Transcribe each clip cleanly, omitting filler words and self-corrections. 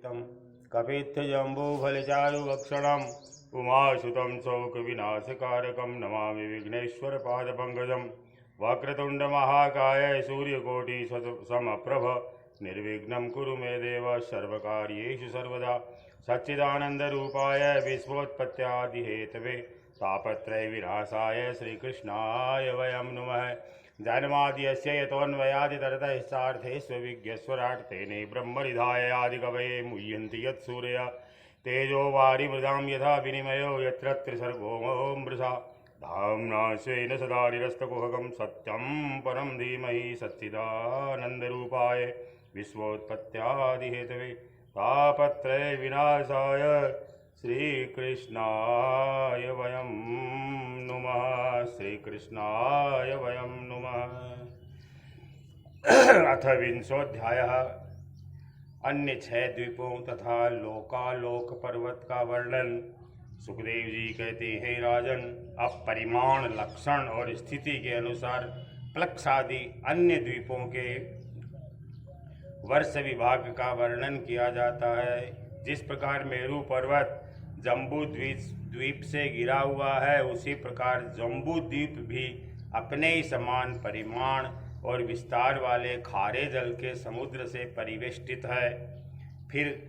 चित्तम कपित्थजम्बूफलचारुभक्षणम् उमासुतं शोकविनाशकारकं नमामि विघ्नेश्वरपादपङ्कजं वक्रतुण्डमहाकाय सूर्यकोटिसमप्रभ निर्विघ्नं कुरु मे देव सर्वकार्येषु सर्वदा सच्चिदानन्दरूपाय विश्वोत्पत्त्यादिहेतवे तापत्रयविनाशाय श्रीकृष्णाय वयं नमः। जन्माद्यस्य यतोऽन्वयादितरतश्चार्थेष्वभिज्ञस्वराट् तेने ब्रह्मनिधाय आदिकवये मुह्यन्ति यत्सूर्यः तेजो वारिमृदां यथा विनिमयो यत्र त्रिसर्गो मृषा धाम्ना स्वेन सदा निरस्तकुहकं सत्यं परं धीमहि सच्चिदानन्दरूपाय विश्वोत्पत्त्यादिहेतवे तापत्रयविनाशाय श्रीकृष्णाय वयं नुमः। श्रीकृष्णाय वयं नुमः। अथ विंशोऽध्यायः। अन्य 6 द्वीपों तथा लोकालोक पर्वत का वर्णन। सुखदेव जी कहते हैं, राजन, अब परिमाण, लक्षण और स्थिति के अनुसार प्लक्ष आदि अन्य द्वीपों के वर्ष विभाग का वर्णन किया जाता है। जिस प्रकार मेरू पर्वत जम्बू द्वीप से घिरा हुआ है, उसी प्रकार जम्बू द्वीप भी अपने ही समान परिमाण और विस्तार वाले खारे जल के समुद्र से परिवेष्टित है। फिर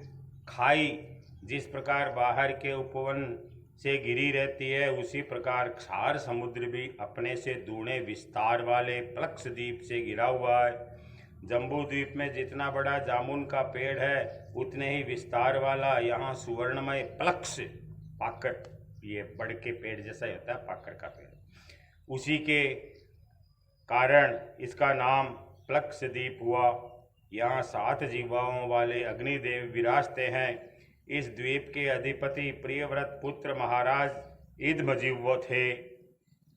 खाई जिस प्रकार बाहर के उपवन से घिरी रहती है, उसी प्रकार क्षार समुद्र भी अपने से दूने विस्तार वाले प्लक्ष द्वीप से घिरा हुआ है। जम्बू द्वीप में जितना बड़ा जामुन का पेड़ है, उतने ही विस्तार वाला यहाँ सुवर्णमय प्लक्ष पाकर, ये बड़ के पेड़ जैसा होता है पाकर का पेड़, उसी के कारण इसका नाम प्लक्ष द्वीप हुआ। यहाँ 7 जीवाओं वाले अग्निदेव विराजते हैं। इस द्वीप के अधिपति प्रियव्रत पुत्र महाराज इदमजीव थे।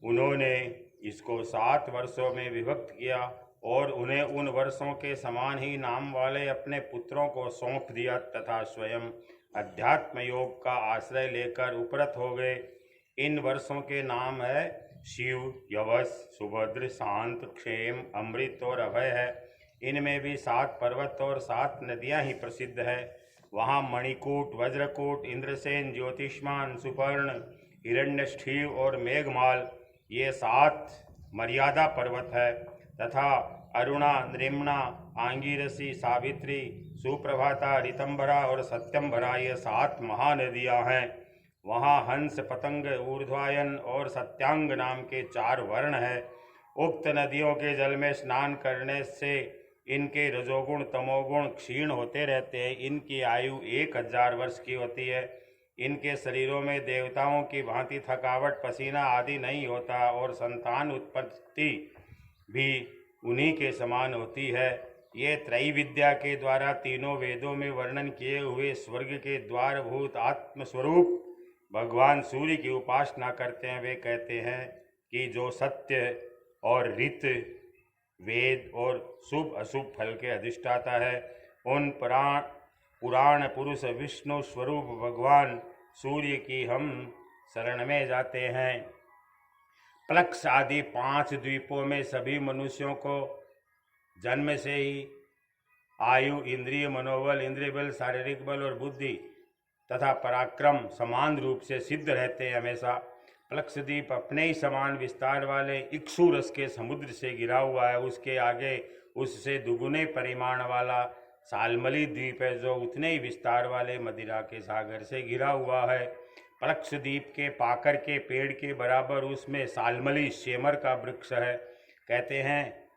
उन्होंने इसको 7 वर्षों में विभक्त किया और उन्हें उन वर्षों के समान ही नाम वाले अपने पुत्रों को सौंप दिया तथा स्वयं अध्यात्म योग का आश्रय लेकर उपरत हो गए। इन वर्षों के नाम है शिव, यवस, सुभद्र, शांत, क्षेम, अमृत और अभय है। इनमें भी 7 पर्वत और 7 नदियां ही प्रसिद्ध है। वहाँ मणिकूट, वज्रकूट, इंद्रसेन, ज्योतिष्मान, सुपर्ण, हिरण्यष्ठीव और मेघमाल, ये 7 मर्यादा पर्वत है तथा अरुणा, नृम्ना, आंगीरसी, सावित्री, सुप्रभाता, ऋतंभरा और सत्यंभरा, ये 7 महानदियाँ हैं। वहाँ हंस, पतंग, ऊर्ध्वायन और सत्यांग नाम के 4 वर्ण हैं। उक्त नदियों के जल में स्नान करने से इनके रजोगुण तमोगुण क्षीण होते रहते हैं। इनकी आयु 1000 वर्ष की होती है। इनके शरीरों में देवताओं की भांति थकावट, पसीना आदि नहीं होता और संतान उत्पत्ति भी उन्हीं के समान होती है। ये त्रैविद्या के द्वारा तीनों वेदों में वर्णन किए हुए स्वर्ग के द्वारभूत आत्मस्वरूप भगवान सूर्य की उपासना करते हैं। वे कहते हैं कि जो सत्य और ऋत, वेद और शुभ अशुभ फल के अधिष्ठाता है, उन पुराण पुरुष विष्णु स्वरूप भगवान सूर्य की हम शरण में जाते हैं। प्लक्ष आदि 5 द्वीपों में सभी मनुष्यों को जन्म से ही आयु, इंद्रिय, मनोबल, इंद्रिय बल, शारीरिक बल और बुद्धि तथा पराक्रम समान रूप से सिद्ध रहते हैं हमेशा। प्लक्ष द्वीप अपने ही समान विस्तार वाले इक्षु रस के समुद्र से घिरा हुआ है। उसके आगे उससे दुगुने परिमाण वाला सालमली द्वीप है, जो उतने ही विस्तार वाले मदिरा के सागर से घिरा हुआ है। प्लक्ष द्वीप के पाकर के पेड़ के बराबर उसमें सालमली शेमर का वृक्ष है। कहते हैं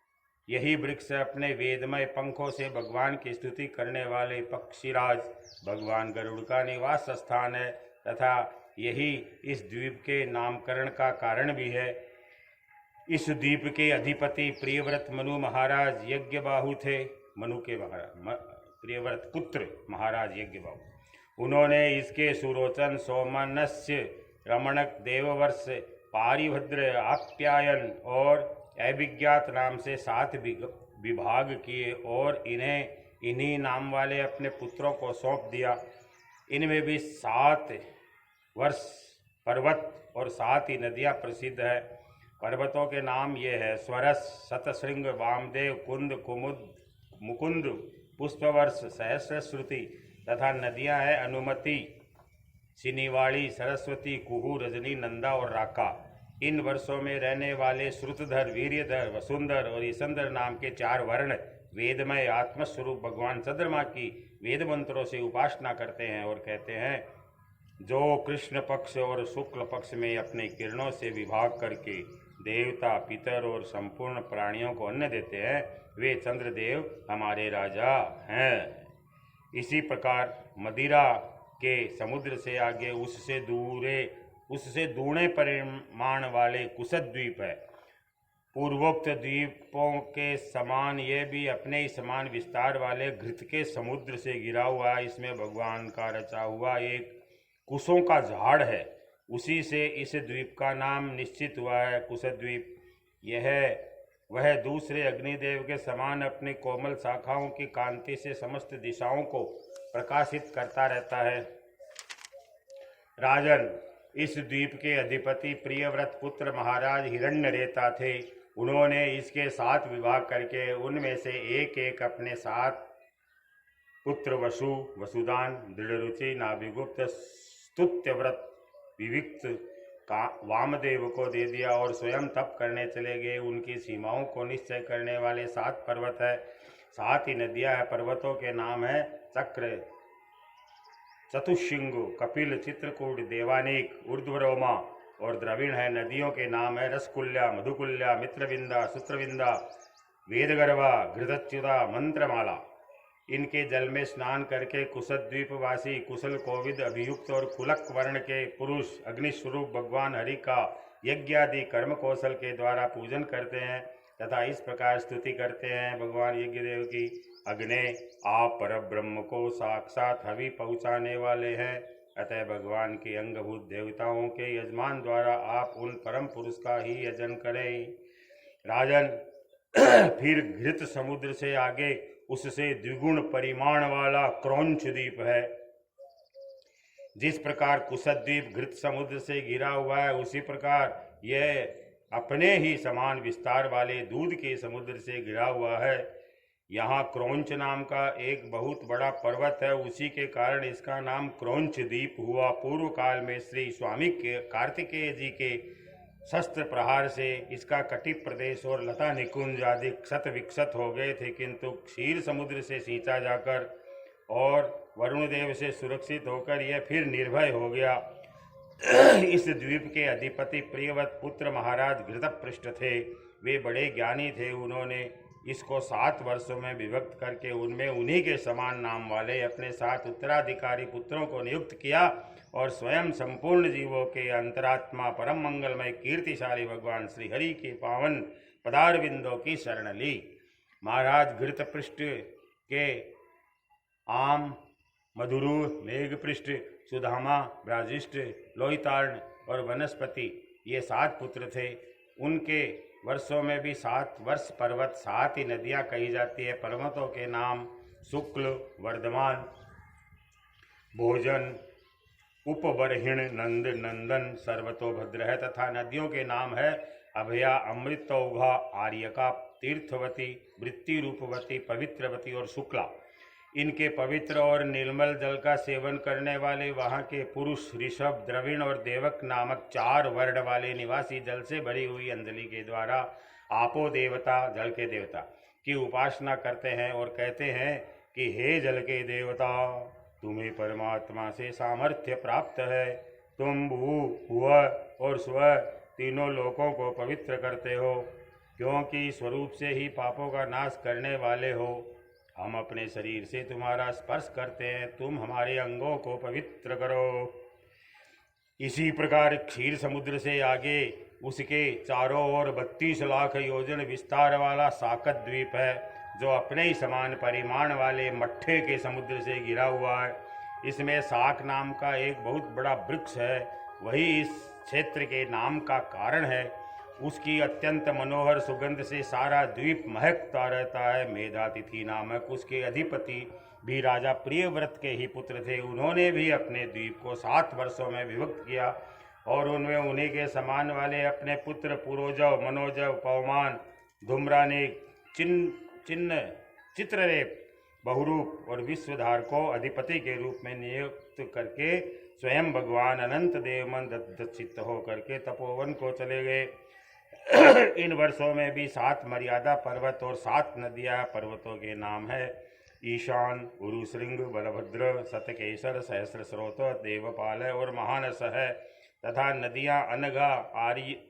यही वृक्ष अपने वेदमय पंखों से भगवान की स्तुति करने वाले पक्षीराज भगवान गरुड़ का निवास स्थान है तथा यही इस द्वीप के नामकरण का कारण भी है। इस द्वीप के अधिपति प्रियव्रत मनु महाराज यज्ञबाहु थे। मनु के महाराज प्रियव्रत पुत्र महाराज यज्ञबाहु। उन्होंने इसके सुरोचन, सोमनस्य, रमणक, देववर्ष, पारिभद्र, आप्यायन और अभिज्ञात नाम से 7 विभाग किए और इन्हीं नाम वाले अपने पुत्रों को सौंप दिया। इनमें भी 7 वर्ष पर्वत और 7 ही नदियाँ प्रसिद्ध है। पर्वतों के नाम ये है: स्वरस, शतशृंग, वामदेव, कुंद, कुमुद, मुकुंद, पुष्पवर्ष, सहस्रश्रुति, तथा नदियां हैं अनुमति, सिनीवाड़ी, सरस्वती, कुहू, रजनी, नंदा और राका। इन वर्षों में रहने वाले श्रुतधर, वीर्यधर, वसुंधर और ईसंधर नाम के 4 वर्ण वेदमय आत्मस्वरूप भगवान चंद्रमा की वेद मंत्रों से उपासना करते हैं और कहते हैं, जो कृष्ण पक्ष और शुक्ल पक्ष में अपने किरणों से विभाग करके देवता, पितर और संपूर्ण प्राणियों को अन्न देते हैं, वे चंद्रदेव हमारे राजा हैं। इसी प्रकार मदिरा के समुद्र से आगे उससे दूने परिमाण वाले कुशद्वीप है। पूर्वोक्त द्वीपों के समान यह भी अपने ही समान विस्तार वाले घृत के समुद्र से घिरा हुआ है। इसमें भगवान का रचा हुआ एक कुशों का झाड़ है, उसी से इस द्वीप का नाम निश्चित हुआ है कुशद्वीप। वह दूसरे अग्निदेव के समान अपनी कोमल शाखाओं की कांति से समस्त दिशाओं को प्रकाशित करता रहता है। राजन, इस द्वीप के अधिपति प्रियव्रत पुत्र महाराज हिरण्यरेता थे। उन्होंने इसके 7 विभाग करके उनमें से एक एक अपने 7 पुत्र वसु, वसुदान, दृढ़रुचि, नाभिगुप्त, स्तुत्यव्रत, विविक्त, वामदेव को दे दिया और स्वयं तप करने चले गए। उनकी सीमाओं को निश्चय करने वाले 7 पर्वत है, 7 ही नदियां हैं। पर्वतों के नाम है चक्र, चतुशिंगु, कपिल, चित्रकूट, देवानीक, ऊर्ध्वरोमा और द्रविण है। नदियों के नाम है रसकुल्या, मधुकुल्या, मित्रविंदा, सूत्रविंदा, वेदगर्भा, घृतच्युता, मंत्रमाला। इनके जल में स्नान करके कुशद्वीपवासी कुशल, कोविद, अभियुक्त और कुलक वर्ण के पुरुष अग्निस्वरूप भगवान हरि का यज्ञादि कर्म कौशल के द्वारा पूजन करते हैं तथा इस प्रकार स्तुति करते हैं, भगवान यज्ञदेव की, अग्ने, आप परब्रह्म को साक्षात हवि पहुँचाने वाले हैं, अतः भगवान के अंगभूत देवताओं के यजमान द्वारा आप उन परम पुरुष का ही यजन करें। राजन, फिर घृत समुद्र से आगे उससे द्विगुण परिमाण वाला क्रौंच द्वीप है। जिस प्रकार कुशद्वीप घृत समुद्र से घिरा हुआ है, उसी प्रकार यह अपने ही समान विस्तार वाले दूध के समुद्र से घिरा हुआ है। यहाँ क्रौंच नाम का एक बहुत बड़ा पर्वत है, उसी के कारण इसका नाम क्रौंच द्वीप हुआ। पूर्व काल में श्री स्वामी कार्तिकेय जी के शस्त्र प्रहार से इसका कटिप प्रदेश और लता निकुंज आदि क्षत विक्षत हो गए थे, किंतु क्षीर समुद्र से सींचा जाकर और वरुण देव से सुरक्षित होकर यह फिर निर्भय हो गया। इस द्वीप के अधिपति प्रियवत पुत्र महाराज घृतपृष्ठ थे। वे बड़े ज्ञानी थे। उन्होंने इसको 7 वर्षों में विभक्त करके उनमें उन्हीं के समान नाम वाले अपने 7 उत्तराधिकारी पुत्रों को नियुक्त किया और स्वयं संपूर्ण जीवों के अंतरात्मा परम मंगलमय कीर्तिशाली भगवान श्री हरि के पावन पदारविंदों की शरण ली। महाराज घृतपृष्ठ के आम, मधुरु, मेघपृष्ठ, सुधामा, ब्राजिष्ठ, लोहितार्ण और वनस्पति ये 7 पुत्र थे। उनके वर्षों में भी 7 वर्ष पर्वत, 7 ही नदियाँ कही जाती है। पर्वतों के नाम शुक्ल, वर्धमान, भोजन, उपबरहिण, नंद, नंदन, सर्वतोभद्र है तथा नदियों के नाम है अभया, अमृतौघा, आर्यका, तीर्थवती, वृत्ति रूपवती, पवित्रवती और शुक्ला। इनके पवित्र और निर्मल जल का सेवन करने वाले वहाँ के पुरुष ऋषभ, द्रविण और देवक नामक 4 वर्ण वाले निवासी जल से भरी हुई अंजलि के द्वारा आपो देवता, जल के देवता की उपासना करते हैं और कहते हैं कि हे जल के देवता, तुम्हें परमात्मा से सामर्थ्य प्राप्त है। तुम भू, भुव और स्व तीनों लोकों को पवित्र करते हो, क्योंकि स्वरूप से ही पापों का नाश करने वाले हो। हम अपने शरीर से तुम्हारा स्पर्श करते हैं, तुम हमारे अंगों को पवित्र करो। इसी प्रकार क्षीर समुद्र से आगे उसके चारों ओर 32 लाख योजन विस्तार वाला साकत द्वीप है, जो अपने ही समान परिमाण वाले मट्ठे के समुद्र से घिरा हुआ है। इसमें साक नाम का एक बहुत बड़ा वृक्ष है, वही इस क्षेत्र के नाम का कारण है। उसकी अत्यंत मनोहर सुगंध से सारा द्वीप महकता रहता है। मेधातिथि नामक उसके अधिपति भी राजा प्रियव्रत के ही पुत्र थे। उन्होंने भी अपने द्वीप को 7 वर्षों में विभक्त किया और उनमें उन्हीं के समान वाले अपने पुत्र पुरोजव, मनोजव, पवमान, धूम्रानिक, चिन्ह, चित्ररेप, बहुरूप और विश्वधार को अधिपति के रूप में नियुक्त करके स्वयं भगवान अनंत देव मन दत्तचित्त हो करके तपोवन को चले गए। इन वर्षों में भी 7 मर्यादा पर्वत और 7 नदियाँ पर्वतों के नाम है। ईशान, उरुश्रृंग, बलभद्र, सतकेसर, सहस्र स्रोत, देवपाल और महानस है तथा नदियाँ अनघा,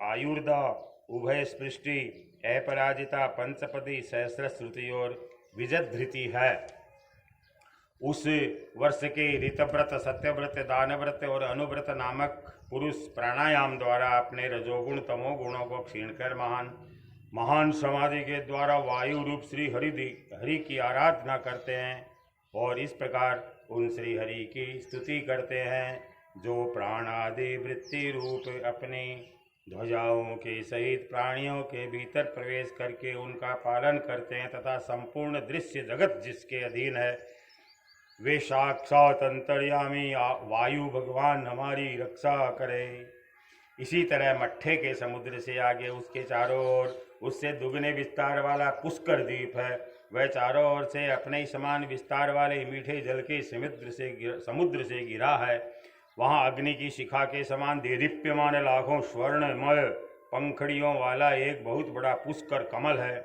आयुर्दा, उभय स्पृष्टि, अपराजिता, पंचपदी, सहस्र श्रुति और विजधृति है। उस वर्ष के ऋतव्रत, सत्यव्रत, दानव्रत और अनुव्रत नामक पुरुष प्राणायाम द्वारा अपने रजोगुण तमोगुणों को क्षीण कर महान समाधि के द्वारा वायु रूप श्री हरि की आराधना करते हैं और इस प्रकार उन श्री हरि की स्तुति करते हैं जो प्राण आदि वृत्ति रूप अपनी ध्वजाओं के सहित प्राणियों के भीतर प्रवेश करके उनका पालन करते हैं तथा संपूर्ण दृश्य जगत जिसके अधीन है वे साक्षात अंतर्यामी वायु भगवान हमारी रक्षा करे। इसी तरह मट्ठे के समुद्र से आगे उसके चारों ओर उससे दुगने विस्तार वाला पुष्कर द्वीप है। वह चारों ओर से अपने ही समान विस्तार वाले मीठे जल के समुद्र से घिरा है। वहाँ अग्नि की शिखा के समान देदीप्यमान लाखों स्वर्णमय पंखड़ियों वाला एक बहुत बड़ा पुष्कर कमल है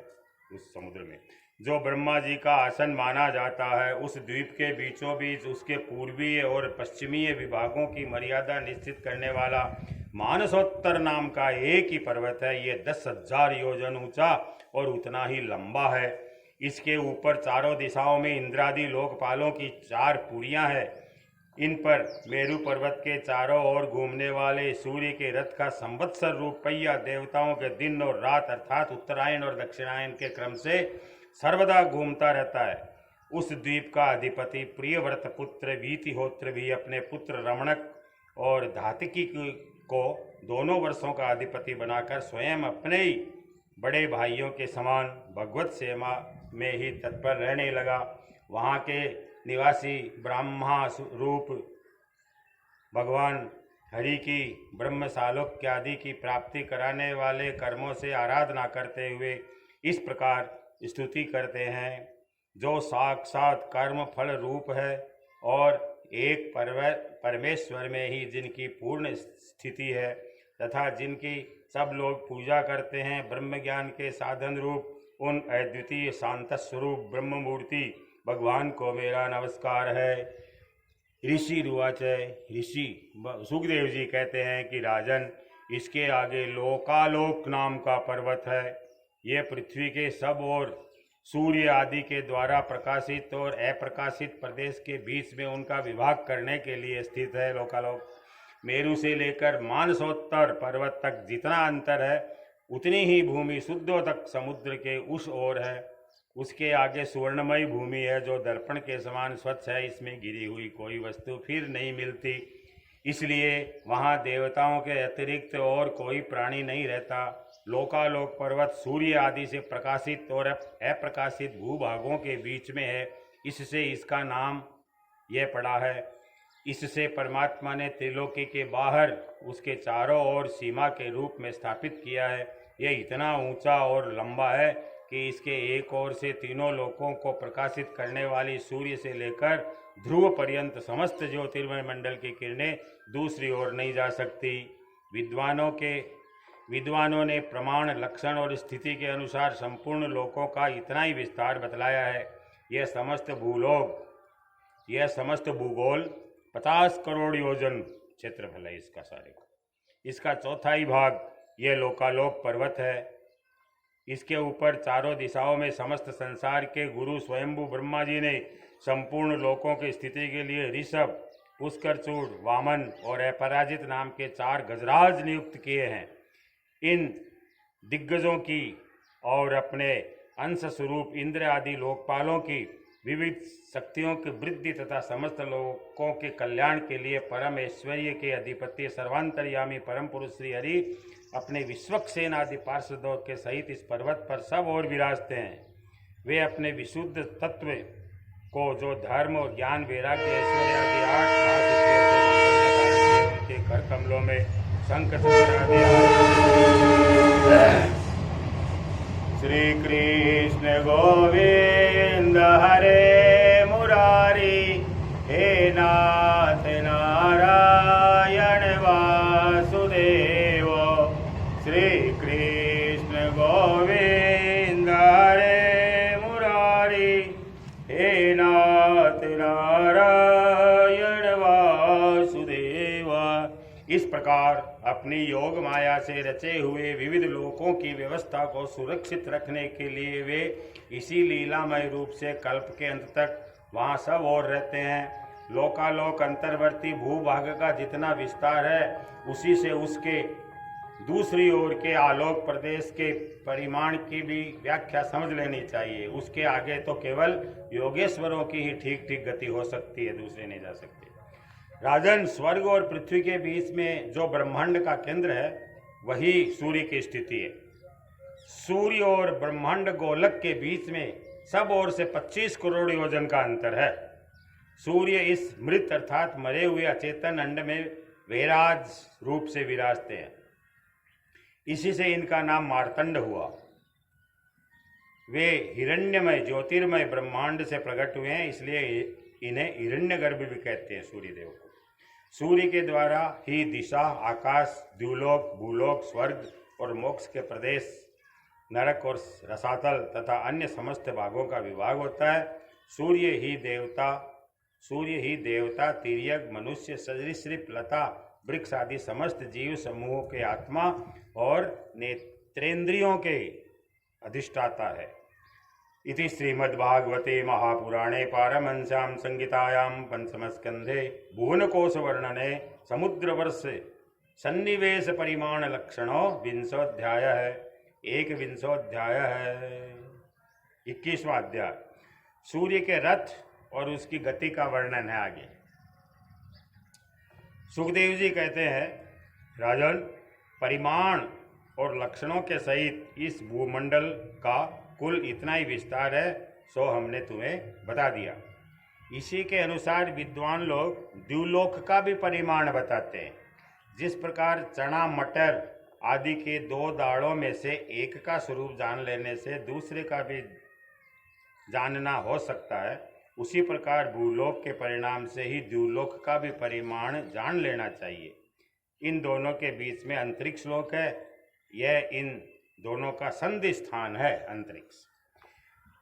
उस समुद्र में, जो ब्रह्मा जी का आसन माना जाता है। उस द्वीप के बीचों बीच उसके पूर्वीय और पश्चिमीय विभागों की मर्यादा निश्चित करने वाला मानसोत्तर नाम का एक ही पर्वत है। ये 10,000 योजन ऊंचा और उतना ही लंबा है। इसके ऊपर चारों दिशाओं में इंद्रादि लोकपालों की 4 पुरियां हैं। इन पर मेरु पर्वत के चारों ओर घूमने वाले सूर्य के रथ का संवत्सर रूप पहिया देवताओं के दिन और रात अर्थात उत्तरायण और दक्षिणायन के क्रम से सर्वदा घूमता रहता है। उस द्वीप का अधिपति प्रियव्रत पुत्र वीतिहोत्र भी अपने पुत्र रमणक और धातिकी को दोनों वर्षों का अधिपति बनाकर स्वयं अपने ही बड़े भाइयों के समान भगवत सेवा में ही तत्पर रहने लगा। वहाँ के निवासी ब्रह्मा रूप भगवान हरि की ब्रह्मसालोक्य आदि की प्राप्ति कराने वाले कर्मों से आराधना करते हुए इस प्रकार स्तुति करते हैं, जो साक्षात कर्म फल रूप है और एक परमेश्वर में ही जिनकी पूर्ण स्थिति है तथा जिनकी सब लोग पूजा करते हैं। ब्रह्म ज्ञान के साधन रूप उन अद्वितीय शांत स्वरूप ब्रह्म मूर्ति भगवान को मेरा नमस्कार है। ऋषि रुवाच, ऋषि सुखदेव जी कहते हैं कि राजन, इसके आगे लोकालोक नाम का पर्वत है। ये पृथ्वी के सब ओर सूर्य आदि के द्वारा प्रकाशित और अप्रकाशित प्रदेश के बीच में उनका विभाग करने के लिए स्थित है। लोकालोक मेरु से लेकर मानसोत्तर पर्वत तक जितना अंतर है उतनी ही भूमि शुद्धोदक समुद्र के उस ओर है। उसके आगे सुवर्णमयी भूमि है जो दर्पण के समान स्वच्छ है। इसमें गिरी हुई कोई वस्तु फिर नहीं मिलती, इसलिए वहाँ देवताओं के अतिरिक्त और कोई प्राणी नहीं रहता। लोकालोक पर्वत सूर्य आदि से प्रकाशित और अप्रकाशित भूभागों के बीच में है, इससे इसका नाम यह पड़ा है। इससे परमात्मा ने त्रिलोकी के बाहर उसके चारों ओर सीमा के रूप में स्थापित किया है। यह इतना ऊंचा और लंबा है कि इसके एक ओर से तीनों लोकों को प्रकाशित करने वाली सूर्य से लेकर ध्रुव पर्यंत समस्त ज्योतिर्मय मंडल की किरणें दूसरी ओर नहीं जा सकती। विद्वानों ने प्रमाण, लक्षण और स्थिति के अनुसार संपूर्ण लोकों का इतना ही विस्तार बतलाया है। यह समस्त भूगोल 50 करोड़ योजन क्षेत्रफल है इसका सारे का। इसका चौथाई भाग यह लोकालोक पर्वत है। इसके ऊपर चारों दिशाओं में समस्त संसार के गुरु स्वयंभू ब्रह्मा जी ने संपूर्ण लोकों की स्थिति के लिए ऋषभ, पुष्करचूड़, वामन और अपराजित नाम के 4 गजराज नियुक्त किए हैं। इन दिग्गजों की और अपने अंश स्वरूप इंद्र आदि लोकपालों की विविध शक्तियों की वृद्धि तथा समस्त लोकों के कल्याण के लिए परम ऐश्वर्य के अधिपति सर्वांतर्यामी परम पुरुष श्री हरि अपने विश्वक्सेन आदि पार्षदों के सहित इस पर्वत पर सब ओर विराजते हैं। वे अपने विशुद्ध तत्व को जो धर्म और ज्ञान, वैराग्य, ऐश्वर्य आदि 8 उनके कर कमलों में शंख आदि। श्री कृष्ण गोविंद हरे इस प्रकार अपनी योग माया से रचे हुए विविध लोकों की व्यवस्था को सुरक्षित रखने के लिए वे इसी लीलामय रूप से कल्प के अंत तक वहाँ सब और रहते हैं। लोकालोक अंतर्वर्ती भूभाग का जितना विस्तार है उसी से उसके दूसरी ओर के आलोक प्रदेश के परिमाण की भी व्याख्या समझ लेनी चाहिए। उसके आगे तो केवल योगेश्वरों की ही ठीक ठीक गति हो सकती है, दूसरे नहीं जा सकते। राजन, स्वर्ग और पृथ्वी के बीच में जो ब्रह्मांड का केंद्र है वही सूर्य की स्थिति है। सूर्य और ब्रह्मांड गोलक के बीच में सब ओर से 25 करोड़ योजन का अंतर है। सूर्य इस मृत अर्थात मरे हुए अचेतन अंड में वैराज रूप से विराजते हैं। इसी से इनका नाम मार्तंड हुआ। वे हिरण्यमय ज्योतिर्मय ब्रह्मांड से प्रकट हुए हैं, इसलिए इन्हें हिरण्यगर्भ भी कहते हैं सूर्य देव को। सूर्य के द्वारा ही दिशा, आकाश, द्युलोक, भूलोक, स्वर्ग और मोक्ष के प्रदेश, नरक और रसातल तथा अन्य समस्त भागों का विभाग होता है। सूर्य ही देवता, तिर्यक, मनुष्य, सरीसृप, लता, वृक्ष आदि समस्त जीव समूहों के आत्मा और नेत्रेंद्रियों के अधिष्ठाता है। इति श्रीमद्भागवते महापुराणे पारमहंस्यां संहितायां पंचमस्कंधे भुवनकोश वर्णने समुद्रवर्ष सन्निवेश परिमाण लक्षणों 20वां है। 21वां है। 21वां अध्याय सूर्य के रथ और उसकी गति का वर्णन है। आगे सुखदेव जी कहते हैं, राजन, परिमाण और लक्षणों के सहित इस भूमंडल का कुल इतना ही विस्तार है, सो हमने तुम्हें बता दिया। इसी के अनुसार विद्वान लोग द्युलोक का भी परिमाण बताते हैं। जिस प्रकार चना, मटर आदि के 2 दाढ़ों में से एक का स्वरूप जान लेने से दूसरे का भी जानना हो सकता है, उसी प्रकार भूलोक के परिणाम से ही द्युलोक का भी परिमाण जान लेना चाहिए। इन दोनों के बीच में अंतरिक्ष लोक है। यह इन दोनों का संधि स्थान है, अंतरिक्ष।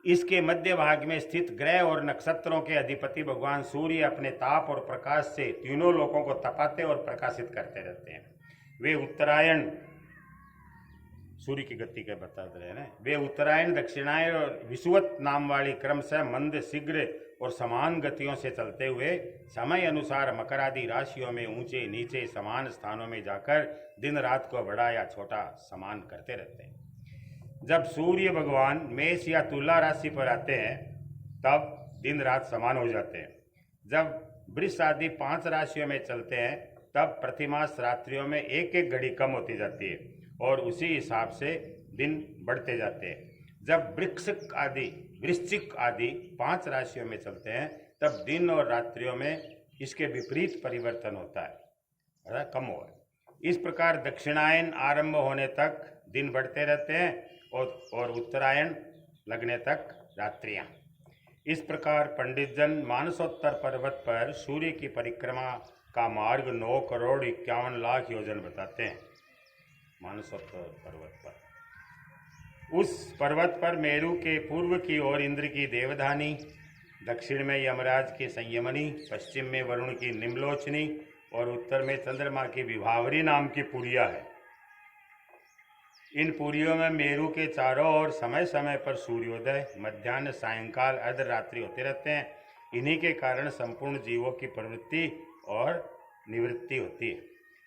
इसके मध्य भाग में स्थित ग्रह और नक्षत्रों के अधिपति भगवान सूर्य अपने ताप और प्रकाश से तीनों लोकों को तपाते और प्रकाशित करते रहते हैं। वे उत्तरायण, सूर्य की गति के बताते रहे हैं, वे उत्तरायण, दक्षिणायन और विषुवत नाम वाली क्रमशः मंद, शीघ्र और समान गतियों से चलते हुए समय अनुसार मकर आदि राशियों में ऊंचे नीचे समान स्थानों में जाकर दिन रात को बड़ा या छोटा समान करते रहते हैं। जब सूर्य भगवान मेष या तुला राशि पर आते हैं तब दिन रात समान हो जाते हैं। जब वृष आदि 5 राशियों में चलते हैं तब प्रतिमास रात्रियों में एक एक घड़ी कम होती जाती है और उसी हिसाब से दिन बढ़ते जाते हैं। जब वृश्चिक आदि 5 राशियों में चलते हैं तब दिन और रात्रियों में इसके विपरीत परिवर्तन होता है, कम हो। इस प्रकार दक्षिणायन आरंभ होने तक दिन बढ़ते रहते हैं और उत्तरायण लगने तक रात्रियां। इस प्रकार पंडितजन मानसोत्तर पर्वत पर सूर्य की परिक्रमा का मार्ग 9,51,00,000 योजन बताते हैं। मानसोत्तर पर्वत पर, उस पर्वत पर मेरु के पूर्व की ओर इंद्र की देवधानी, दक्षिण में यमराज की संयमनी, पश्चिम में वरुण की निम्लोचनी और उत्तर में चंद्रमा की विभावरी नाम की पुरिया है। इन पुरियों में मेरु के चारों ओर समय समय पर सूर्योदय, मध्याह्न, सायंकाल, अर्धरात्रि होते रहते हैं। इन्हीं के कारण संपूर्ण जीवों की प्रवृत्ति और निवृत्ति होती है।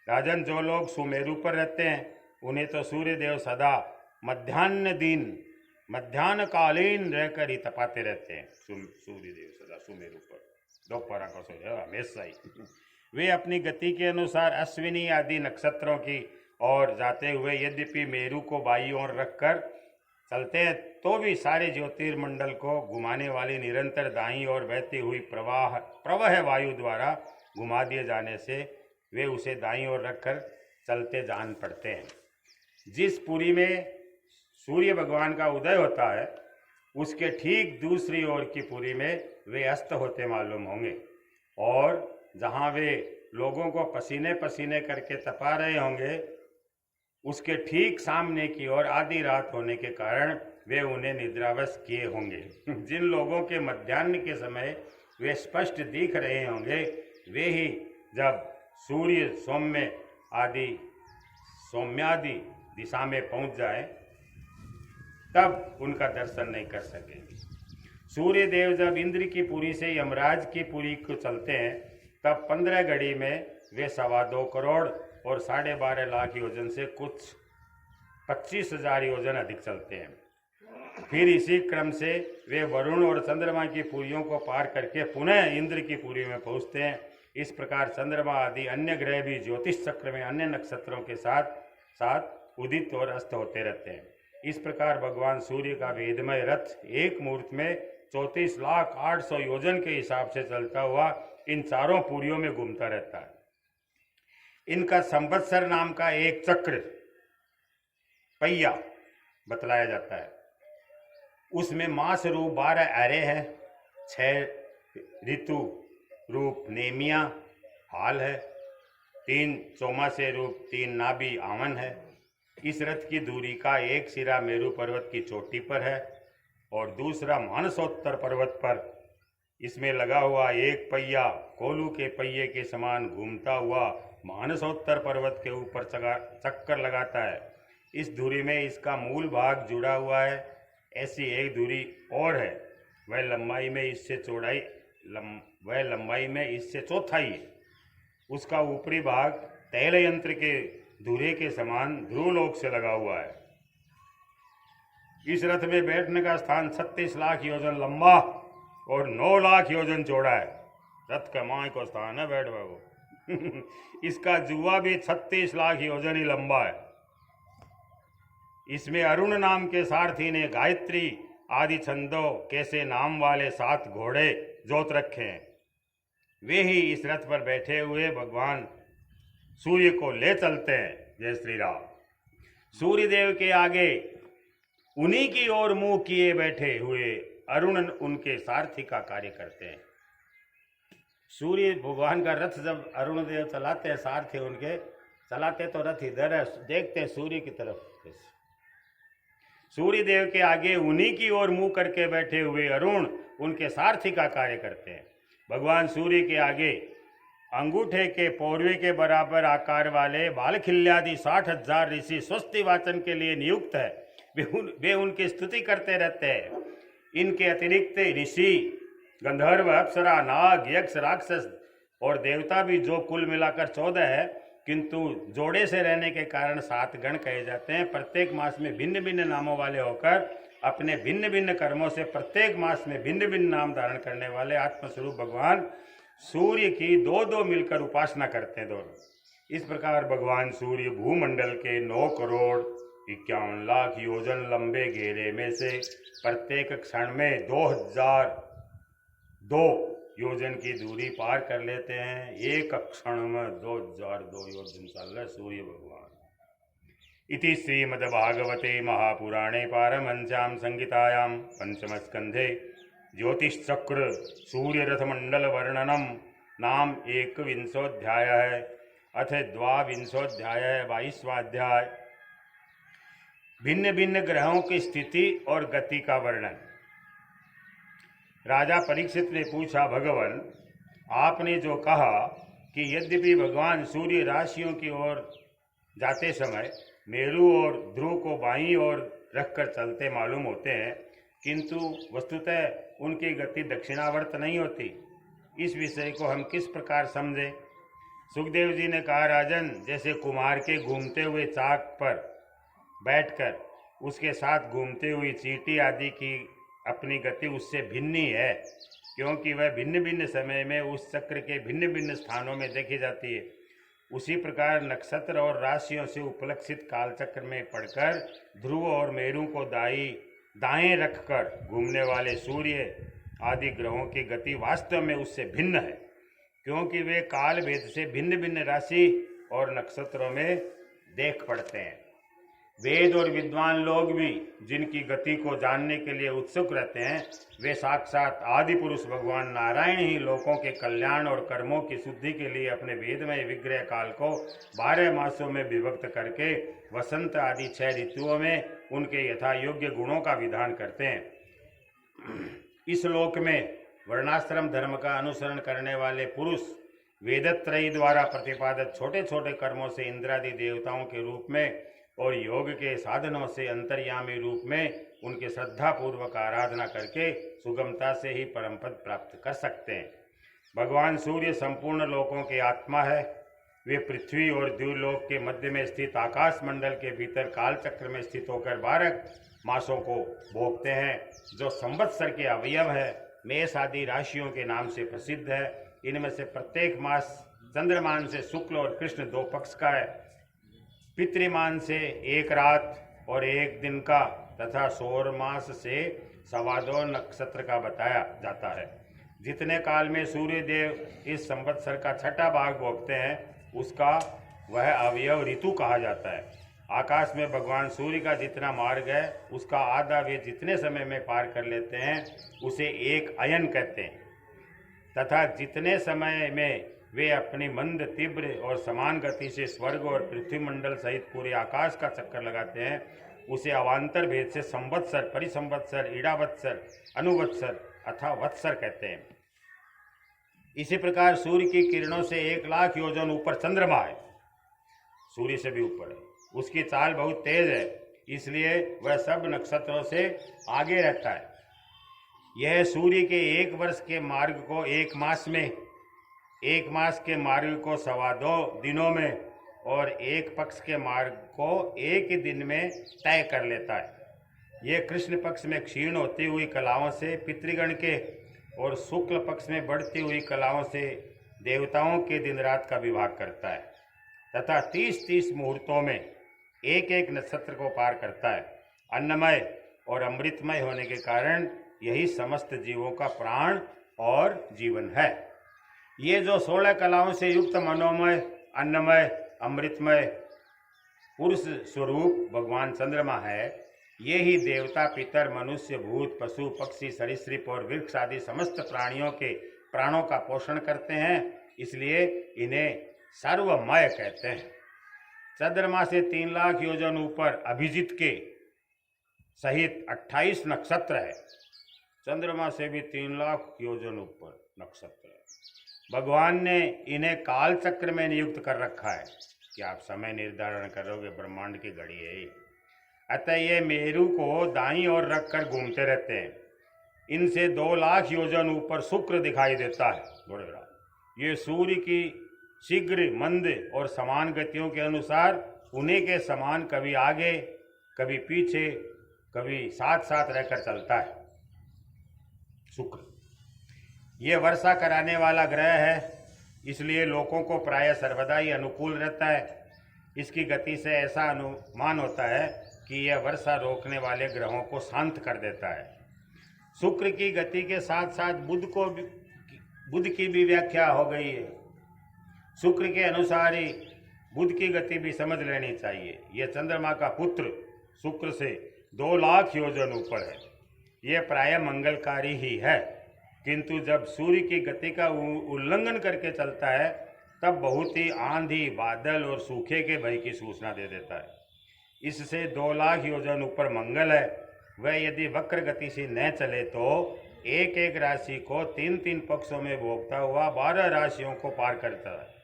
राजन, जो लोग सुमेरु पर रहते हैं उन्हें तो सूर्य देव सदा मध्याह्न कालीन रहकर ही तपाते रहते हैं। सूर्य देव सदा सुमेरु पर दोपहर को सो जाए हमेशा ही। वे अपनी गति के अनुसार अश्विनी आदि नक्षत्रों की और जाते हुए यद्यपि मेरु को बाईं ओर रखकर चलते हैं तो भी सारे ज्योतिर्मंडल को घुमाने वाली निरंतर दाईं ओर बहती हुई प्रवाह वायु द्वारा घुमा दिए जाने से वे उसे दाईं ओर रखकर चलते जान पड़ते हैं। जिस पुरी में सूर्य भगवान का उदय होता है उसके ठीक दूसरी ओर की पुरी में वे अस्त होते मालूम होंगे और जहाँ वे लोगों को पसीने पसीने करके तपा रहे होंगे उसके ठीक सामने की ओर आधी रात होने के कारण वे उन्हें निद्रावश किए होंगे। जिन लोगों के मध्याह्न के समय वे स्पष्ट दिख रहे होंगे वे ही जब सूर्य सौम्य आदि सौम्यादि दिशा में पहुंच जाए तब उनका दर्शन नहीं कर सकेंगे। सूर्य देव जब इंद्र की पुरी से यमराज की पुरी को चलते हैं तब 15 घड़ी में वे 2.25 करोड़ और 12.5 लाख योजन से कुछ 25,000 योजन अधिक चलते हैं। फिर इसी क्रम से वे वरुण और चंद्रमा की पुरियों को पार करके पुनः इंद्र की पुरी में पहुंचते हैं। इस प्रकार चंद्रमा आदि अन्य ग्रह भी ज्योतिष चक्र में अन्य नक्षत्रों के साथ साथ उदित और अस्त होते रहते हैं। इस प्रकार भगवान सूर्य का वेदमय रथ एक मुहूर्त में 34,08,000 योजन के हिसाब से चलता हुआ इन चारों पुरियों में घूमता रहता है। इनका संवत्सर नाम का एक चक्र पहिया बतलाया जाता है। उसमें मास रूप 12 अरे है, 6 ऋतु रूप नेमिया हाल है, 3 चौमासे रूप 3 नाभि आवन है। इस रथ की दूरी का एक सिरा मेरू पर्वत की चोटी पर है और दूसरा मानसोत्तर पर्वत पर। इसमें लगा हुआ एक पहिया कोलू के पहिए के समान घूमता हुआ मानसोत्तर पर्वत के ऊपर चक्कर लगाता है। इस धुरी में इसका मूल भाग जुड़ा हुआ है। ऐसी एक धुरी और है, वह लंबाई में इससे चौथाई है। उसका ऊपरी भाग तैल यंत्र के धुरे के समान ध्रुवलोक से लगा हुआ है। इस रथ में बैठने का स्थान 36 लाख योजन लंबा और 9 लाख योजन चौड़ा है। रथ का माय को स्थान है बैठवा को इसका जुआ भी 36 लाख योजन ही लंबा है। इसमें अरुण नाम के सारथी ने गायत्री आदि छंदों कैसे नाम वाले 7 घोड़े जोत रखे हैं। वे ही इस रथ पर बैठे हुए भगवान सूर्य को ले चलते हैं। जय श्री राम। सूर्य देव के आगे उन्हीं की ओर मुंह किए बैठे हुए अरुण उनके सारथी का कार्य करते हैं। सूर्य भगवान का रथ जब अरुण देव चलाते हैं, सारथी उनके चलाते तो रथ इधर है, देखते हैं सूर्य की तरफ। सूर्य देव के आगे उन्हीं की ओर मुंह करके बैठे हुए अरुण उनके सारथी का कार्य करते हैं। भगवान सूर्य के आगे अंगूठे के पौरवे के बराबर आकार वाले बालखिल्यादि 60,000 ऋषि स्वस्ति वाचन के लिए नियुक्त है। वे उनकी स्तुति करते रहते हैं। इनके अतिरिक्त ऋषि, गंधर्व, अप्सरा, नाग, यक्ष, राक्षस और देवता भी जो कुल मिलाकर 14 है, किंतु जोड़े से रहने के कारण 7 गण कहे जाते हैं। प्रत्येक मास में भिन्न भिन्न नामों वाले होकर अपने भिन्न भिन्न कर्मों से प्रत्येक मास में भिन्न भिन्न नाम धारण करने वाले आत्मस्वरूप भगवान सूर्य की 2-2 मिलकर उपासना करते हैं दोनों। इस प्रकार भगवान सूर्य भूमंडल के 9 करोड़ 51 लाख योजन लंबे घेरे में से प्रत्येक क्षण में 2002 योजन की दूरी पार कर लेते हैं। एक क्षण में 2002 योजन चल रहे सूर्य भगवान। इति श्रीमद्भागवते महापुराणे पारमहंस्यां संहितायां पंचमस्कंधे ज्योतिषचक्र सूर्यरथमंडल वर्णनम नाम 21वाध्याय है। अथ 22वाध्याय है, 22वाध्याय भिन्न भिन्न ग्रहों की स्थिति और गति का वर्णन। राजा परीक्षित ने पूछा, भगवान आपने जो कहा कि यद्यपि भगवान सूर्य राशियों की ओर जाते समय मेरु और ध्रुव को बाईं ओर रखकर चलते मालूम होते हैं, किंतु वस्तुतः उनकी गति दक्षिणावर्त नहीं होती। इस विषय को हम किस प्रकार समझें? सुखदेव जी ने कहा, राजन, जैसे कुम्हार के घूमते हुए चाक पर बैठकर उसके साथ घूमती हुई चींटी आदि की अपनी गति उससे भिन्न ही है, क्योंकि वह भिन्न भिन्न समय में उस चक्र के भिन्न भिन्न स्थानों में देखी जाती है। उसी प्रकार नक्षत्र और राशियों से उपलक्षित कालचक्र में पढ़कर ध्रुव और मेरु को दाएं रखकर घूमने वाले सूर्य आदि ग्रहों की गति वास्तव में उससे भिन्न है, क्योंकि वे काल भेद से भिन्न भिन्न राशि और नक्षत्रों में देख पड़ते हैं। वेद और विद्वान लोग भी जिनकी गति को जानने के लिए उत्सुक रहते हैं, वे साक्षात आदि पुरुष भगवान नारायण ही लोगों के कल्याण और कर्मों की शुद्धि के लिए अपने वेदमय विग्रह काल को 12 मासों में विभक्त करके वसंत आदि 6 ऋतुओं में उनके यथा योग्य गुणों का विधान करते हैं। इस लोक में वर्णाश्रम धर्म का अनुसरण करने वाले पुरुष वेदत्रयी द्वारा प्रतिपादित छोटे छोटे कर्मों से इंद्रादि देवताओं के रूप में और योग के साधनों से अंतर्यामी रूप में उनके श्रद्धापूर्वक आराधना करके सुगमता से ही परम पद प्राप्त कर सकते हैं। भगवान सूर्य संपूर्ण लोकों के आत्मा है। वे पृथ्वी और द्युलोक के मध्य में स्थित आकाश मंडल के भीतर काल चक्र में स्थित होकर 12 मासों को भोगते हैं, जो संवत्सर के अवयव है। मेष आदि राशियों के नाम से प्रसिद्ध है। इनमें से प्रत्येक मास चंद्रमान से शुक्ल और कृष्ण 2 पक्ष का है, पितृमान से 1 रात और 1 दिन का तथा सौर मास से 2.25 नक्षत्र का बताया जाता है। जितने काल में सूर्य देव इस संवत्सर का 6ठा भाग भोगते हैं, उसका वह अवयव ऋतु कहा जाता है। आकाश में भगवान सूर्य का जितना मार्ग है, उसका आधा वे जितने समय में पार कर लेते हैं, उसे एक अयन कहते हैं, तथा जितने समय में वे अपनी मंद, तीव्र और समान गति से स्वर्ग और पृथ्वी मंडल सहित पूरे आकाश का चक्कर लगाते हैं, उसे अवान्तर भेद से संवत्सर, परिसंवत्सर, ईड़ावत्सर, अनुवत्सर अथवा वत्सर कहते हैं। इसी प्रकार सूर्य की किरणों से 1 लाख योजन ऊपर चंद्रमा है, सूर्य से भी ऊपर है। उसकी चाल बहुत तेज है, इसलिए वह सब नक्षत्रों से आगे रहता है। यह सूर्य के 1 वर्ष के मार्ग को 1 मास में, 1 मास के मार्ग को 2.25 दिनों में और 1 पक्ष के मार्ग को 1 ही दिन में तय कर लेता है। यह कृष्ण पक्ष में क्षीण होती हुई कलाओं से पितृगण के और शुक्ल पक्ष में बढ़ती हुई कलाओं से देवताओं के दिन रात का विभाग करता है, तथा 30-30 मुहूर्तों में 1-1 नक्षत्र को पार करता है। अन्नमय और अमृतमय होने के कारण यही समस्त जीवों का प्राण और जीवन है। ये जो 16 कलाओं से युक्त मनोमय, अन्नमय, अमृतमय पुरुष स्वरूप भगवान चंद्रमा है, ये ही देवता, पितर, मनुष्य, भूत, पशु, पक्षी, सरीसृप और वृक्ष आदि समस्त प्राणियों के प्राणों का पोषण करते हैं, इसलिए इन्हें सर्वमय कहते हैं। चंद्रमा से 3 लाख योजन ऊपर अभिजीत के सहित 28 नक्षत्र है। चंद्रमा से भी 3 लाख योजन ऊपर नक्षत्र है। भगवान ने इन्हें काल चक्र में नियुक्त कर रखा है कि आप समय निर्धारण करोगे, ब्रह्मांड की घड़ी है ये। अतः ये मेरु को दाईं ओर रखकर घूमते रहते हैं। इनसे 2 लाख योजन ऊपर शुक्र दिखाई देता है। ये सूर्य की शीघ्र, मंद और समान गतियों के अनुसार उन्हीं के समान कभी आगे, कभी पीछे, कभी साथ साथ रहकर चलता है। शुक्र ये वर्षा कराने वाला ग्रह है, इसलिए लोगों को प्रायः सर्वदा ही अनुकूल रहता है। इसकी गति से ऐसा अनुमान होता है कि यह वर्षा रोकने वाले ग्रहों को शांत कर देता है। शुक्र की गति के साथ साथ बुध की भी व्याख्या हो गई है। शुक्र के अनुसार ही बुध की गति भी समझ लेनी चाहिए। यह चंद्रमा का पुत्र शुक्र से 2 लाख योजन ऊपर है। यह प्रायः मंगलकारी ही है, किंतु जब सूर्य की गति का उल्लंघन करके चलता है, तब बहुत ही आंधी, बादल और सूखे के भय की सूचना दे देता है। इससे 2 लाख योजन ऊपर मंगल है। वह यदि वक्र गति से न चले तो 1-1 राशि को 3-3 पक्षों में भोगता हुआ 12 राशियों को पार करता है।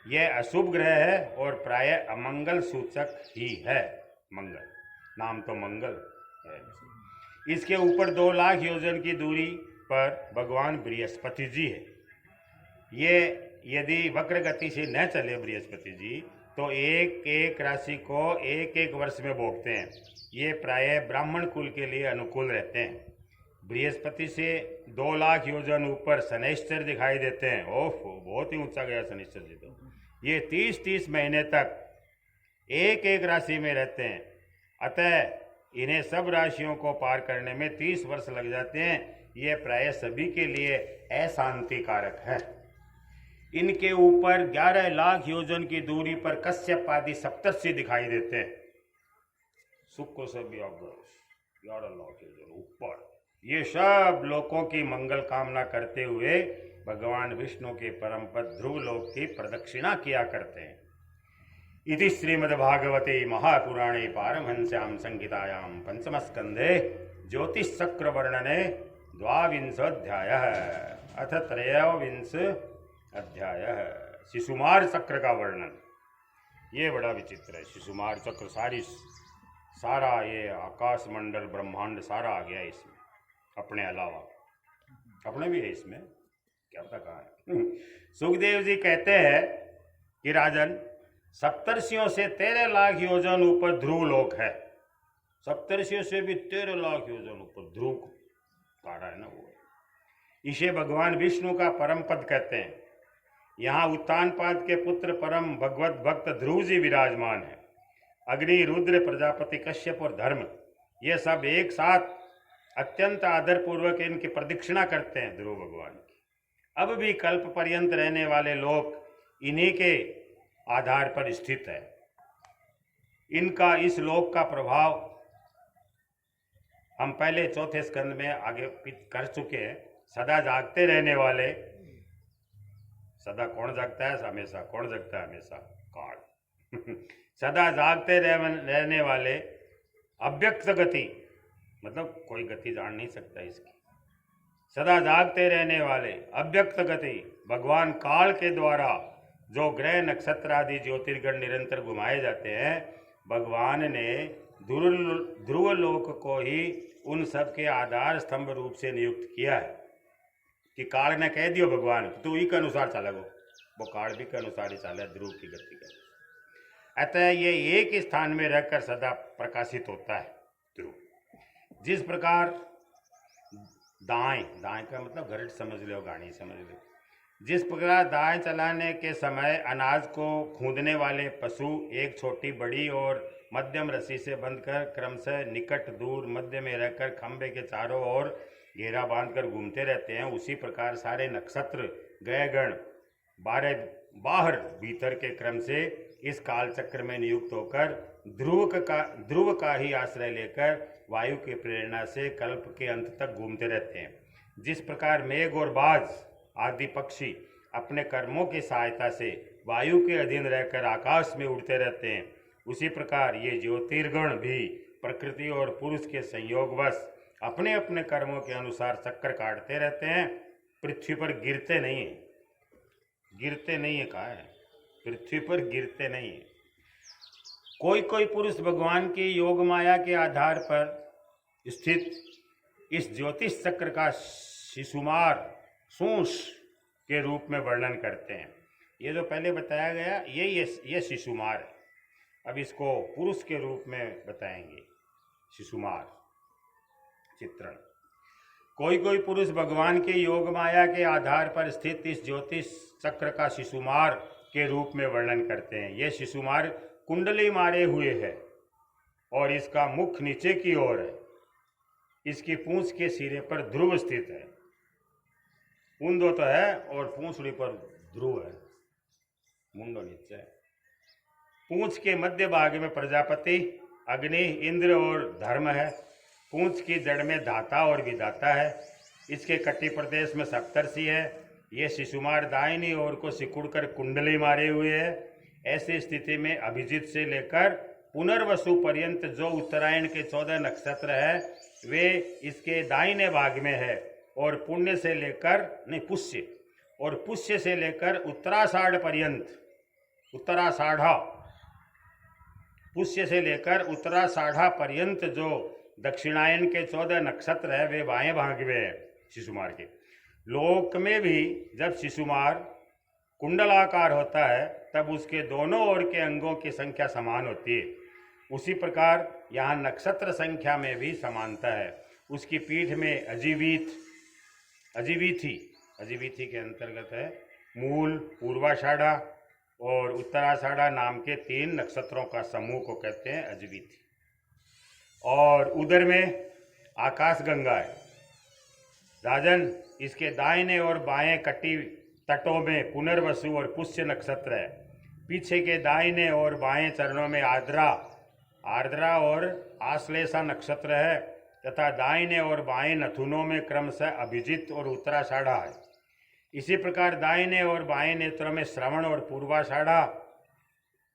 यह अशुभ ग्रह है और प्रायः अमंगल सूचक ही है। मंगल नाम तो मंगल है। इसके ऊपर 2 लाख योजन की दूरी पर भगवान बृहस्पति जी है। ये यदि वक्र गति से न चले बृहस्पति जी, तो 1-1 राशि को 1-1 वर्ष में भोगते हैं। ये प्रायः ब्राह्मण कुल के लिए अनुकूल रहते हैं। बृहस्पति से 2 लाख योजन ऊपर शनैश्चर दिखाई देते हैं। ओहो, बहुत ही ऊंचा गया शनैश्चर जी तो। ये 30-30 महीने तक 1-1 राशि में रहते हैं। अतः इन्हें सब राशियों को पार करने में 30 वर्ष लग जाते हैं। ये प्रायः सभी के लिए अशांतिकारक है। इनके ऊपर 11 लाख योजन की दूरी पर कश्यप आदि सप्तर्षि दिखाई देते हैं। शुक्र से भी 11 लाख योजन ऊपर। ये सब लोगों की मंगल कामना करते हुए भगवान विष्णु के परम पद ध्रुव लोक की प्रदक्षिणा किया करते हैं। इति श्रीमद्भागवते महापुराणे पारमहंस्यां संहितायां पंचमस्कंधे ज्योतिषचक्र वर्णने 22 अध्यायः। अथ त्रयोविंश अध्याय शिशुमार चक्र का वर्णन। ये बड़ा विचित्र है। शिशुमार चक्र सारा ये आकाश मंडल ब्रह्मांड सारा आ गया इसमें, अपने अलावा अपने भी है इसमें, क्या पता कहाँ है। सुखदेव जी कहते हैं कि राजन, सप्तर्षियों से 13 लाख योजन ऊपर ध्रुव लोक है। सप्तर्षियों से भी 13 लाख योजन ऊपर ध्रुव काढ़ा है ना वो। इसे भगवान विष्णु का परम पद कहते हैं। यहाँ उत्तानपाद के पुत्र परम भगवत भक्त ध्रुव जी विराजमान है। अग्नि, रुद्र, प्रजापति, कश्यप और धर्म, ये सब एक साथ अत्यंत आदर पूर्वक इनकी प्रदक्षिणा करते हैं ध्रुव भगवान की। अब भी कल्प पर्यंत रहने वाले लोग इन्हीं के आधार पर स्थित है। इनका इस लोक का प्रभाव हम पहले चौथे स्कंद में आगे कर चुके हैं। सदा जागते रहने वाले, सदा कौन जागता है? हमेशा। कौन जागता है हमेशा? काल। सदा जागते रहने वाले अव्यक्त गति, मतलब कोई गति जान नहीं सकता इसकी। सदा जागते रहने वाले अव्यक्त गति भगवान काल के द्वारा जो ग्रह नक्षत्र आदि ज्योतिर्गण निरंतर घुमाए जाते हैं, भगवान ने ध्रुव लोक को ही उन सब के आधार स्तंभ रूप से नियुक्त किया है कि काल ने कह दियो भगवान तू ही के अनुसार चलेगो, वो काल भी के अनुसार ही चले, ध्रुव की गति का। अतः ये एक स्थान में रहकर सदा प्रकाशित होता है ध्रुव। जिस प्रकार दाएं का मतलब घरट समझ लो, गाड़ी समझ लो। जिस प्रकार दाएं चलाने के समय अनाज को खूंदने वाले पशु एक छोटी, बड़ी और मध्यम रस्सी से बंधकर क्रमशः निकट, दूर, मध्य में रहकर खंबे के चारों ओर घेरा बांधकर घूमते रहते हैं, उसी प्रकार सारे नक्षत्र, ग्रहगण बाहर भीतर के क्रम से इस काल चक्र में नियुक्त होकर ध्रुव का ही आश्रय लेकर वायु की प्रेरणा से कल्प के अंत तक घूमते रहते हैं। जिस प्रकार मेघ और बाज आदि पक्षी अपने कर्मों की सहायता से वायु के अधीन रहकर आकाश में उड़ते रहते हैं, उसी प्रकार ये ज्योतिर्गण भी प्रकृति और पुरुष के संयोगवश अपने अपने कर्मों के अनुसार चक्कर काटते रहते हैं। पृथ्वी पर गिरते नहीं है, कहा है पृथ्वी पर गिरते नहीं है। कोई पुरुष भगवान की योग माया के आधार पर स्थित इस ज्योतिष चक्र का शिशुमार सूंस के रूप में वर्णन करते हैं। ये जो पहले बताया गया ये शिशुमार है। अब इसको पुरुष के रूप में बताएंगे। शिशुमार चित्रण। कोई पुरुष भगवान के योग माया के आधार पर स्थित इस ज्योतिष चक्र का शिशुमार के रूप में वर्णन करते हैं। यह शिशुमार कुंडली मारे हुए है और इसका मुख नीचे की ओर है। इसकी पूंछ के सिरे पर ध्रुव स्थित है। ऊंधो तो है और पूंछड़ी पर ध्रुव है, मुंडो नीचे है। पूंछ के मध्य भाग में प्रजापति, अग्नि, इंद्र और धर्म है। पूंछ की जड़ में धाता और विधाता है। इसके कटी प्रदेश में सप्तर्षि है। ये शिशुमार दाहिनी ओर को सिकुड़कर कुंडली मारे हुए है। ऐसी स्थिति में अभिजीत से लेकर पुनर्वसु पर्यंत जो उत्तरायण के 14 नक्षत्र है वे इसके दाहिने भाग में है और पुण्य से लेकर पुष्य से लेकर उत्तराषाढ़ पर्यंत, पुष्य से लेकर उत्तराषाढ़ा पर्यंत जो दक्षिणायन के 14 नक्षत्र है वे बाएं भाग में है शिशुमार के। लोक में भी जब शिशुमार कुंडलाकार होता है तब उसके दोनों ओर के अंगों की संख्या समान होती है। उसी प्रकार यहाँ नक्षत्र संख्या में भी समानता है। उसकी पीठ में अजीवीथी के अंतर्गत है मूल, पूर्वाषाढ़ा और उत्तराषाढ़ा नाम के 3 नक्षत्रों का समूह को कहते हैं अजीवीथी। और उधर में आकाश गंगा है। राजन, इसके दाहिने और बाएं कटी तटों में पुनर्वसु और पुष्य नक्षत्र है। पीछे के दाहिने और बाएं चरणों में आर्द्रा और आश्लेषा नक्षत्र है तथा दाहिने और बाएं नथुनों में क्रमशः अभिजीत और उत्तराषाढ़ा है। इसी प्रकार दाहिने और बाएं नेत्रों में श्रवण और पूर्वाषाढ़ा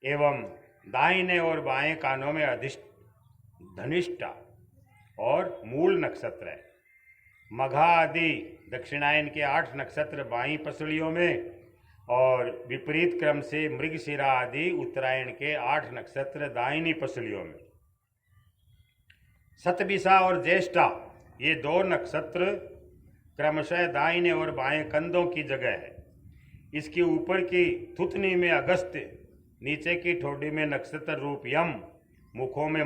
एवं दाहिने और बाएं कानों में धनिष्ठा और मूल नक्षत्र है। मघा आदि दक्षिणायन के 8 नक्षत्र बाईं पसलियों में और विपरीत क्रम से मृगशिरा आदि उत्तरायण के 8 नक्षत्र दाहिनी पसलियों में। सतभिषा और ज्येष्ठा ये 2 नक्षत्र क्रमशः दाहिने और बाएं कंधों की जगह है। इसके ऊपर की थुथनी में अगस्त्य, नीचे की ठोडी में नक्षत्र रूप यम, मुखों में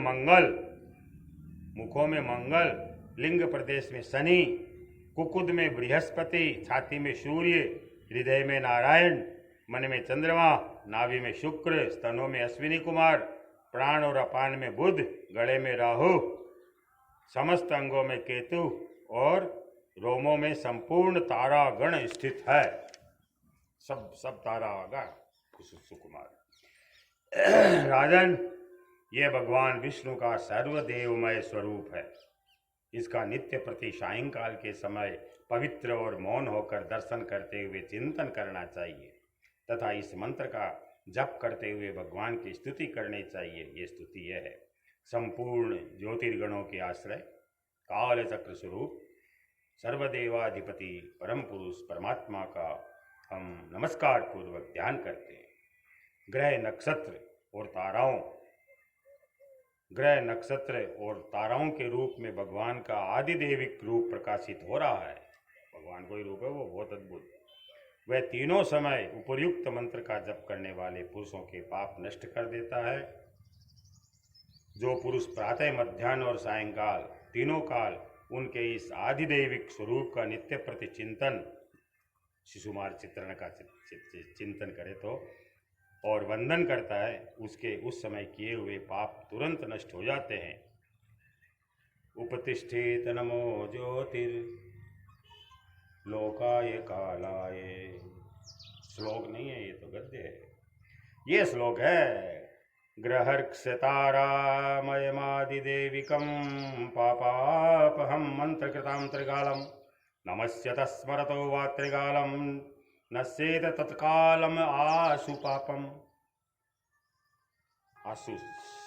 मंगल, लिंग प्रदेश में शनि, कुकुद में बृहस्पति, छाती में सूर्य, हृदय में नारायण, मन में चंद्रमा, नाभि में शुक्र, स्तनों में अश्विनी कुमार, प्राण और अपान में बुध, गले में राहु, समस्त अंगों में केतु और रोमों में संपूर्ण तारागण स्थित है। सब तारागण सुकुमार। राजन, ये भगवान विष्णु का सर्वदेवमय स्वरूप है। इसका नित्य प्रति सायंकाल के समय पवित्र और मौन होकर दर्शन करते हुए चिंतन करना चाहिए तथा इस मंत्र का जप करते हुए भगवान की स्तुति करनी चाहिए। ये स्तुति यह है: संपूर्ण ज्योतिर्गणों के आश्रय, काल चक्र स्वरूप, सर्वदेवाधिपति परम पुरुष परमात्मा का हम नमस्कार पूर्वक ध्यान करते हैं। ग्रह नक्षत्र और ताराओं के रूप में भगवान का आदिदेविक रूप प्रकाशित हो रहा है। भगवान कोई रूप है वो बहुत अद्भुत। वह तीनों समय उपर्युक्त मंत्र का जप करने वाले पुरुषों के पाप नष्ट कर देता है। जो पुरुष प्रातः, मध्याह्न और सायंकाल तीनों काल उनके इस आदिदेविक स्वरूप का नित्य प्रति चिंतन, शिशुमार चित्रण का चिंतन करे तो और वंदन करता है, उसके उस समय किए हुए पाप तुरंत नष्ट हो जाते हैं। उपतिष्ठेत नमो ज्योतिर लोकाय कालाय। श्लोक नहीं है, ये तो गद्य है। ये श्लोक है: ग्रहर्क्षतारामयमादिदेविकं पापापहं मंत्रकृतां त्रिकालं नमस्य तस्मरतो वा त्रिकालं नश्येत तत्कालम आशु पापम। आशु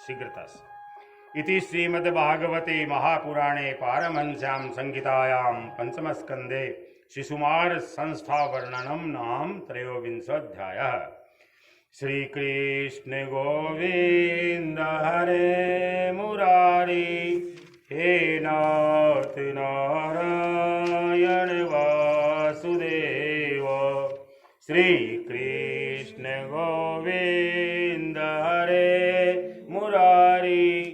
शीघ्रतः। इति श्रीमद्भागवते महापुराणे पारमहंस्यां संहितायां पंचमस्कंदे शिशुमार संस्था वर्णनम नाम 23 श्री कृष्ण गोविंद हरे मुरारी हे नाथ नारायण वासुदेव। श्री कृष्ण गोविंद हरे मुरारी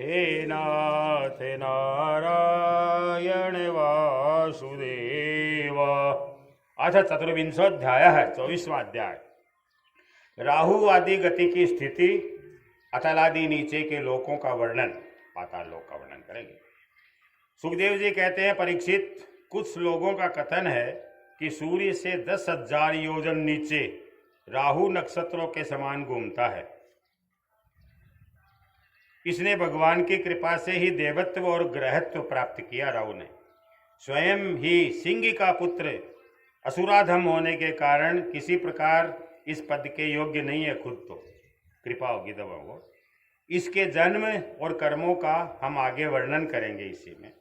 हे नाथ नारायण वासुदेव। अथ 24वां अध्याय। राहु आदि गति की स्थिति, अतलादि नीचे के लोकों का वर्णन, पाताल लोक का वर्णन करेंगे। सुखदेव जी कहते हैं, परीक्षित, कुछ लोगों का कथन है कि सूर्य से 10,000 योजन नीचे राहु नक्षत्रों के समान घूमता है। इसने भगवान की कृपा से ही देवत्व और ग्रहत्व प्राप्त किया। राहु ने स्वयं ही सिंह का पुत्र असुराधम होने के कारण किसी प्रकार इस पद के योग्य नहीं है। खुद तो कृपा होगी तब वो। इसके जन्म और कर्मों का हम आगे वर्णन करेंगे। इसी में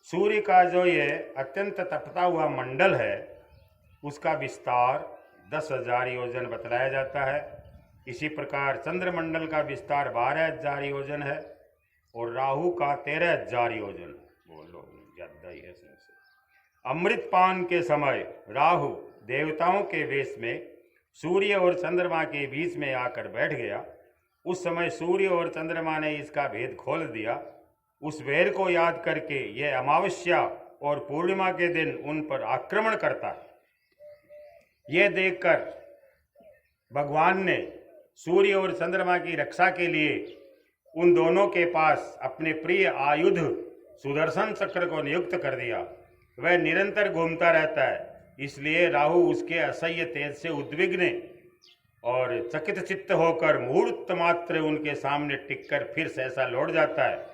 सूर्य का जो ये अत्यंत तपता हुआ मंडल है, उसका विस्तार 10,000 योजन बतलाया जाता है। इसी प्रकार चंद्रमंडल का विस्तार 12,000 योजन है और राहु का 13,000 योजन। बोलो ज्यादा ही है। अमृतपान के समय राहु देवताओं के वेश में सूर्य और चंद्रमा के बीच में आकर बैठ गया। उस समय सूर्य और चंद्रमा ने इसका भेद खोल दिया। उस भेद को याद करके यह अमावस्या और पूर्णिमा के दिन उन पर आक्रमण करता है। यह देखकर भगवान ने सूर्य और चंद्रमा की रक्षा के लिए उन दोनों के पास अपने प्रिय आयुध सुदर्शन चक्र को नियुक्त कर दिया। वह निरंतर घूमता रहता है, इसलिए राहु उसके असह्य तेज से उद्विग्न और चकित चित्त होकर मुहूर्त मात्र उनके सामने टिककर फिर सहसा लौट जाता है।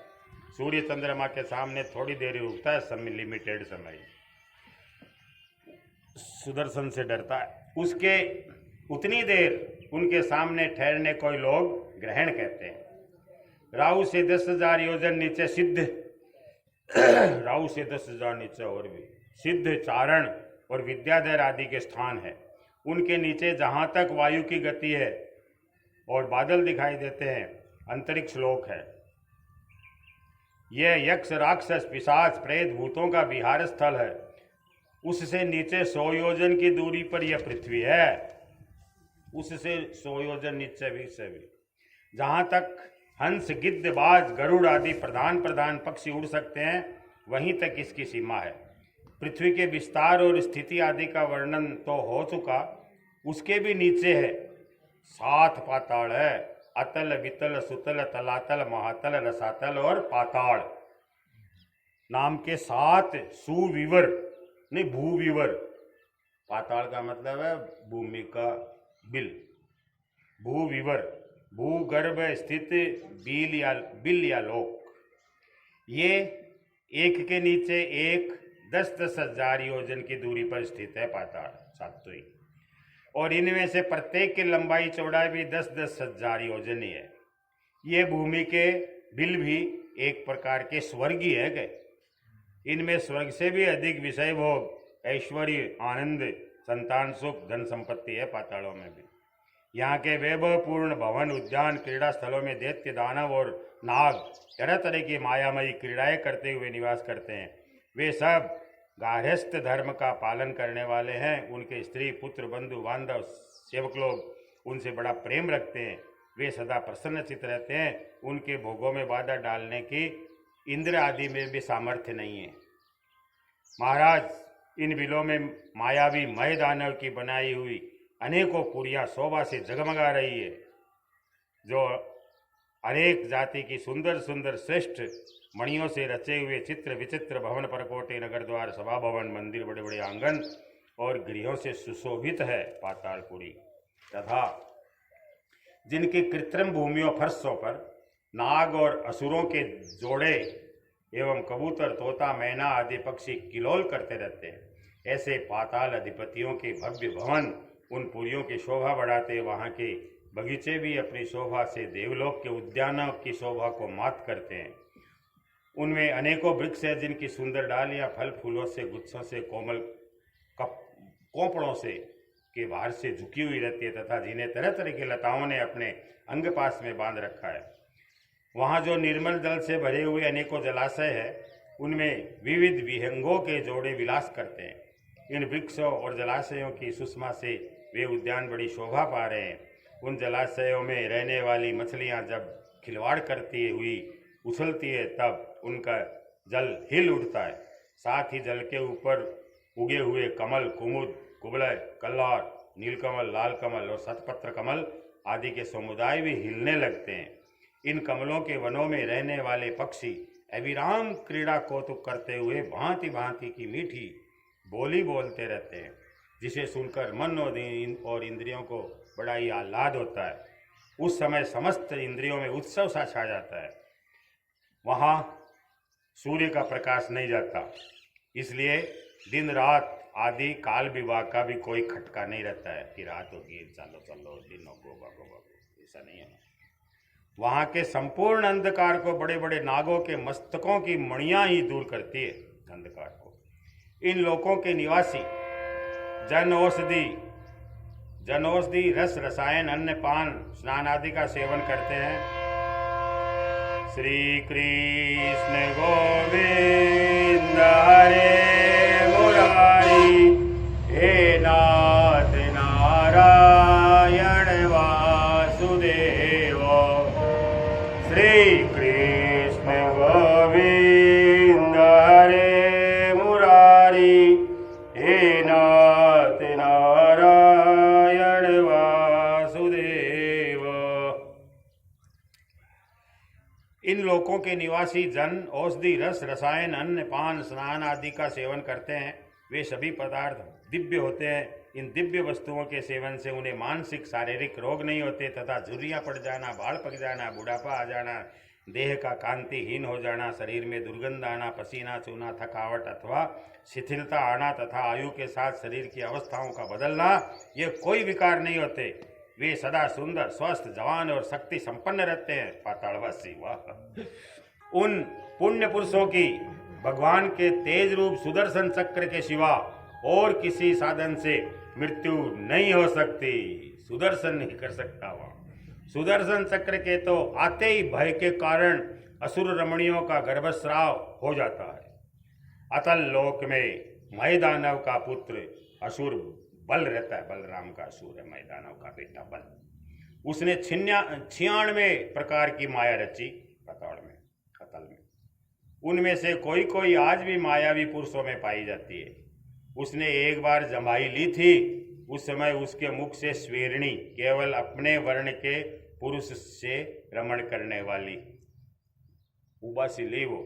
सूर्य चंद्रमा के सामने थोड़ी देर रुकता है, समय लिमिटेड समय। सुदर्शन से डरता है। उसके उतनी देर उनके सामने ठहरने को लोग ग्रहण कहते हैं। राहु से 10,000 योजन नीचे सिद्ध राहु से 10,000 नीचे और भी सिद्ध, चारण और विद्याधर आदि के स्थान है। उनके नीचे जहाँ तक वायु की गति है और बादल दिखाई देते हैं, अंतरिक्ष लोक है। यह यक्ष राक्षस पिशाच प्रेत भूतों का विहार स्थल है। उससे नीचे 100 योजन की दूरी पर यह पृथ्वी है, उससे 100 योजन नीचे भी से भी। जहाँ तक हंस गिद्ध बाज गरुड़ आदि प्रधान प्रधान पक्षी उड़ सकते हैं, वहीं तक इसकी सीमा है। पृथ्वी के विस्तार और स्थिति आदि का वर्णन तो हो चुका, उसके भी नीचे है 7 पाताल है, अतल वितल सुतल तलातल महातल रसातल और पाताल नाम के 7 सुविवर नहीं भूविवर। पाताल का मतलब है भूमि का बिल, भूविवर भूगर्भ स्थित बिल या लोक। ये एक के नीचे एक 10-10 हजार योजन की दूरी पर स्थित है पाताल सातों, और इनमें से प्रत्येक की लंबाई चौड़ाई भी 10-10 हजार योजन ही है। ये भूमि के बिल भी एक प्रकार के स्वर्गीय है गए। इनमें स्वर्ग से भी अधिक विषय भोग, ऐश्वर्य, आनंद, संतान सुख, धन संपत्ति है पातालों में भी। यहाँ के वैभवपूर्ण भवन, उद्यान, क्रीड़ा स्थलों में दैत्य, दानव और नाग तरह तरह की मायामयी क्रीड़ाएं करते हुए निवास करते हैं। वे सब गार्हस्थ धर्म का पालन करने वाले हैं। उनके स्त्री पुत्र बंधु बांधव सेवक लोग उनसे बड़ा प्रेम रखते हैं। वे सदा प्रसन्नचित रहते हैं। उनके भोगों में बाधा डालने की इंद्र आदि में भी सामर्थ्य नहीं है। महाराज, इन बिलों में मायावी मय दानव की बनाई हुई अनेकों पुरियां शोभा से जगमगा रही है, जो अनेक जाति की सुंदर सुंदर श्रेष्ठ मणियों से रचे हुए चित्र विचित्र भवन, परकोटे, नगर द्वार, सभा भवन, मंदिर, बड़े बड़े आंगन और गृहों से सुशोभित है पातालपुरी। तथा जिनकी कृत्रिम भूमियों फर्शों पर नाग और असुरों के जोड़े एवं कबूतर, तोता, मैना आदि पक्षी किलोल करते रहते हैं, ऐसे पाताल अधिपतियों के भव्य भवन उन पुरियों की शोभा बढ़ाते। वहाँ के बगीचे भी अपनी शोभा से देवलोक के उद्यानों की शोभा को मात करते हैं। उनमें अनेकों वृक्ष हैं, जिनकी सुंदर डालियाँ फल फूलों से, गुच्छों से, कोमल कोपड़ों से के बाहर से झुकी हुई रहती है, तथा जिन्हें तरह तरह की लताओं ने अपने अंग पास में बांध रखा है। वहाँ जो निर्मल जल से भरे हुए अनेकों जलाशय है, उनमें विविध विहंगों के जोड़े विलास करते हैं। इन वृक्षों और जलाशयों की सुषमा से वे उद्यान बड़ी शोभा पा रहे हैं। उन जलाशयों में रहने वाली मछलियाँ जब खिलवाड़ करती हुई उछलती है, तब उनका जल हिल उठता है। साथ ही जल के ऊपर उगे हुए कमल, कुमुद, कुबलय, कल्लार, नीलकमल, लाल कमल और शतपत्र कमल आदि के समुदाय भी हिलने लगते हैं। इन कमलों के वनों में रहने वाले पक्षी अविराम क्रीड़ा कौतुक करते हुए भांति भांति की मीठी बोली बोलते रहते हैं, जिसे सुनकर मन और इंद्रियों को बड़ा ही आह्लाद होता है। उस समय समस्त इंद्रियों में उत्सव सा छा जाता है। वहाँ सूर्य का प्रकाश नहीं जाता, इसलिए दिन रात आदि काल विभाग का भी कोई खटका नहीं रहता है कि रात होगी चलो चलो, दिन होगा, ऐसा नहीं है। वहाँ के संपूर्ण अंधकार को बड़े बड़े नागों के मस्तकों की मणियां ही दूर करती है अंधकार को। इन लोकों के निवासी जन औषधि रस रसायन अन्न पान स्नान आदि का सेवन करते हैं। श्री कृष्ण गोविंद हरे मुरारी, हे नाथ नारायण वासुदेव। श्री कृष्ण गोविंद हरे मुरारी, हे नाथ नारायण वासुदेव। इन लोकों के निवासी जन औषधि रस रसायन अन्न पान स्नान आदि का सेवन करते हैं। वे सभी पदार्थ दिव्य होते हैं। इन दिव्य वस्तुओं के सेवन से उन्हें मानसिक शारीरिक रोग नहीं होते तथा झुर्रियाँ पड़ जाना, बाल पक जाना, बुढ़ापा आ जाना, देह का कांतिहीन हो जाना, शरीर में दुर्गंध आना, पसीना चूना, थकावट अथवा शिथिलता आना तथा आयु के साथ शरीर की अवस्थाओं का बदलना, ये कोई विकार नहीं होते। वे सदा सुंदर, स्वस्थ, जवान और शक्ति संपन्न रहते हैं। पातालवासी वाह! उन पुण्य पुरुषों की भगवान के तेज रूप सुदर्शन चक्र के सिवा और किसी साधन से मृत्यु नहीं हो सकती, सुदर्शन नहीं कर सकता। वह सुदर्शन चक्र के तो आते ही भय के कारण असुर रमणियों का गर्भस्राव हो जाता है। अतल लोक में मैदानव का पुत्र असुर बल रहता है, बलराम का असुर है मैदानव का बेटा बल। उसने 96 प्रकार की माया रची पाताल में, अतल में। उनमें से कोई कोई आज भी मायावी पुरुषों में पाई जाती है। उसने एक बार जमाई ली थी, उस समय उसके मुख से स्वेरणी, केवल अपने वर्ण के पुरुष से रमण करने वाली उबासी ली। वो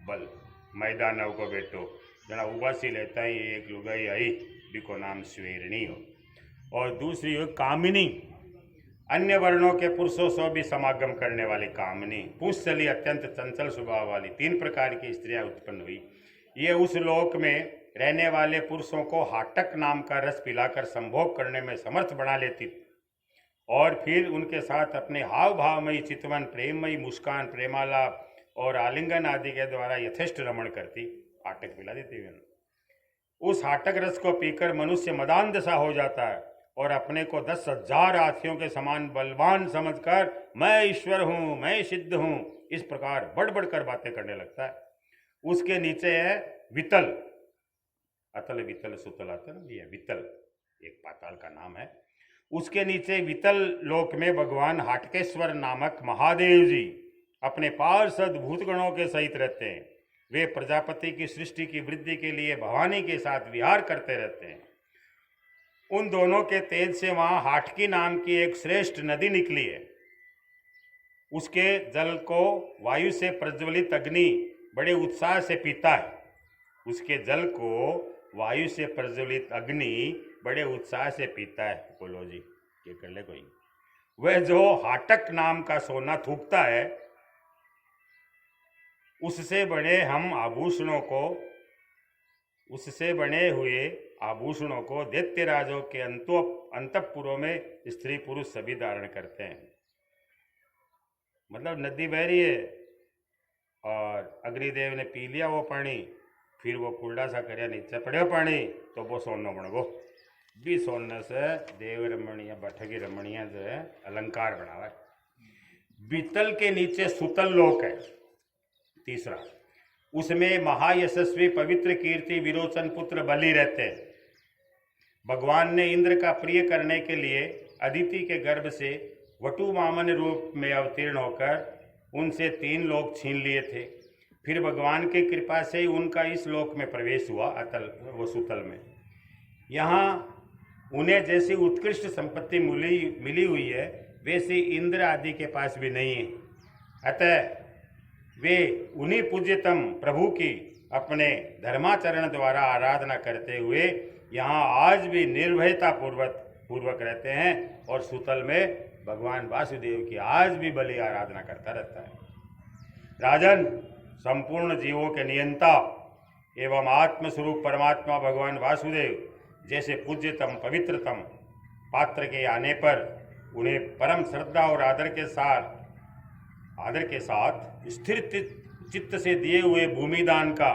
बल मैदानव को बेटो जना उबासी लेता ही एक लुगाई आई जिको नाम स्वेरणी हो, और दूसरी हो कामिनी, अन्य वर्णों के पुरुषों से भी समागम करने वाली कामिनी, पुष्यली अत्यंत चंचल स्वभाव वाली 3 प्रकार की स्त्रियां उत्पन्न हुई। ये उस लोक में रहने वाले पुरुषों को हाटक नाम का रस पिलाकर संभोग करने में समर्थ बना लेती और फिर उनके साथ अपने हाव भावमयी चितवन, प्रेममयी मुस्कान, प्रेमालाप और आलिंगन आदि के द्वारा यथेष्ट रमण करती, हाटक पिला देती। उस हाटक रस को पीकर मनुष्य मदान दशा हो जाता है और अपने को 10,000 हाथियों के समान बलवान समझकर मैं ईश्वर हूँ, मैं सिद्ध हूँ, इस प्रकार बढ़ बढ़कर बातें करने लगता है। उसके नीचे है वितल, अतल वितल सुतल अतल, ये वितल एक पाताल का नाम है। उसके नीचे वितल लोक में भगवान हाटकेश्वर नामक महादेव जी अपने पार्षद भूतगणों के सहित रहते हैं। वे प्रजापति की सृष्टि की वृद्धि के लिए भवानी के साथ विहार करते रहते हैं। उन दोनों के तेज से वहां हाटकी नाम की एक श्रेष्ठ नदी निकली है। उसके जल को वायु से प्रज्वलित अग्नि बड़े उत्साह से पीता है। उसके जल को वायु से प्रज्वलित अग्नि बड़े उत्साह से पीता है। बोलो जी, ये कर ले कोई। वह जो हाटक नाम का सोना थूकता है, उससे बने हम आभूषणों को, उससे बने हुए आभूषणों को दैत्यराजों के अंतःपुरों में स्त्री पुरुष सभी धारण करते हैं। मतलब नदी बह रही है और अग्निदेव ने पी लिया वो पानी, फिर वो कुल्डा सा कर नीचे पड़े पानी, तो वो सोनो बन गो। भी सोने से देव रमणिया बैठकी रमणिया जो है अलंकार बनावा है। बीतल के नीचे सुतल लोक है तीसरा, उसमें महायशस्वी पवित्र कीर्ति विरोचन पुत्र बलि रहते हैं। भगवान ने इंद्र का प्रिय करने के लिए अदिति के गर्भ से वटु वामन रूप में अवतीर्ण होकर उनसे 3 लोक छीन लिए थे। फिर भगवान की कृपा से उनका इस लोक में प्रवेश हुआ, अतल व सुतल में। यहाँ उन्हें जैसी उत्कृष्ट संपत्ति मिली हुई है, वैसी इंद्र आदि के पास भी नहीं है। अतः वे उन्हीं पूज्यतम प्रभु की अपने धर्माचरण द्वारा आराधना करते हुए यहाँ आज भी निर्भयता पूर्वक रहते हैं और सुतल में भगवान वासुदेव की आज भी बलि आराधना करता रहता है। राजन, संपूर्ण जीवों के नियंता एवं आत्मस्वरूप परमात्मा भगवान वासुदेव जैसे पूज्यतम पवित्रतम पात्र के आने पर उन्हें परम श्रद्धा और आदर के साथ स्थिर चित्त से दिए हुए भूमिदान का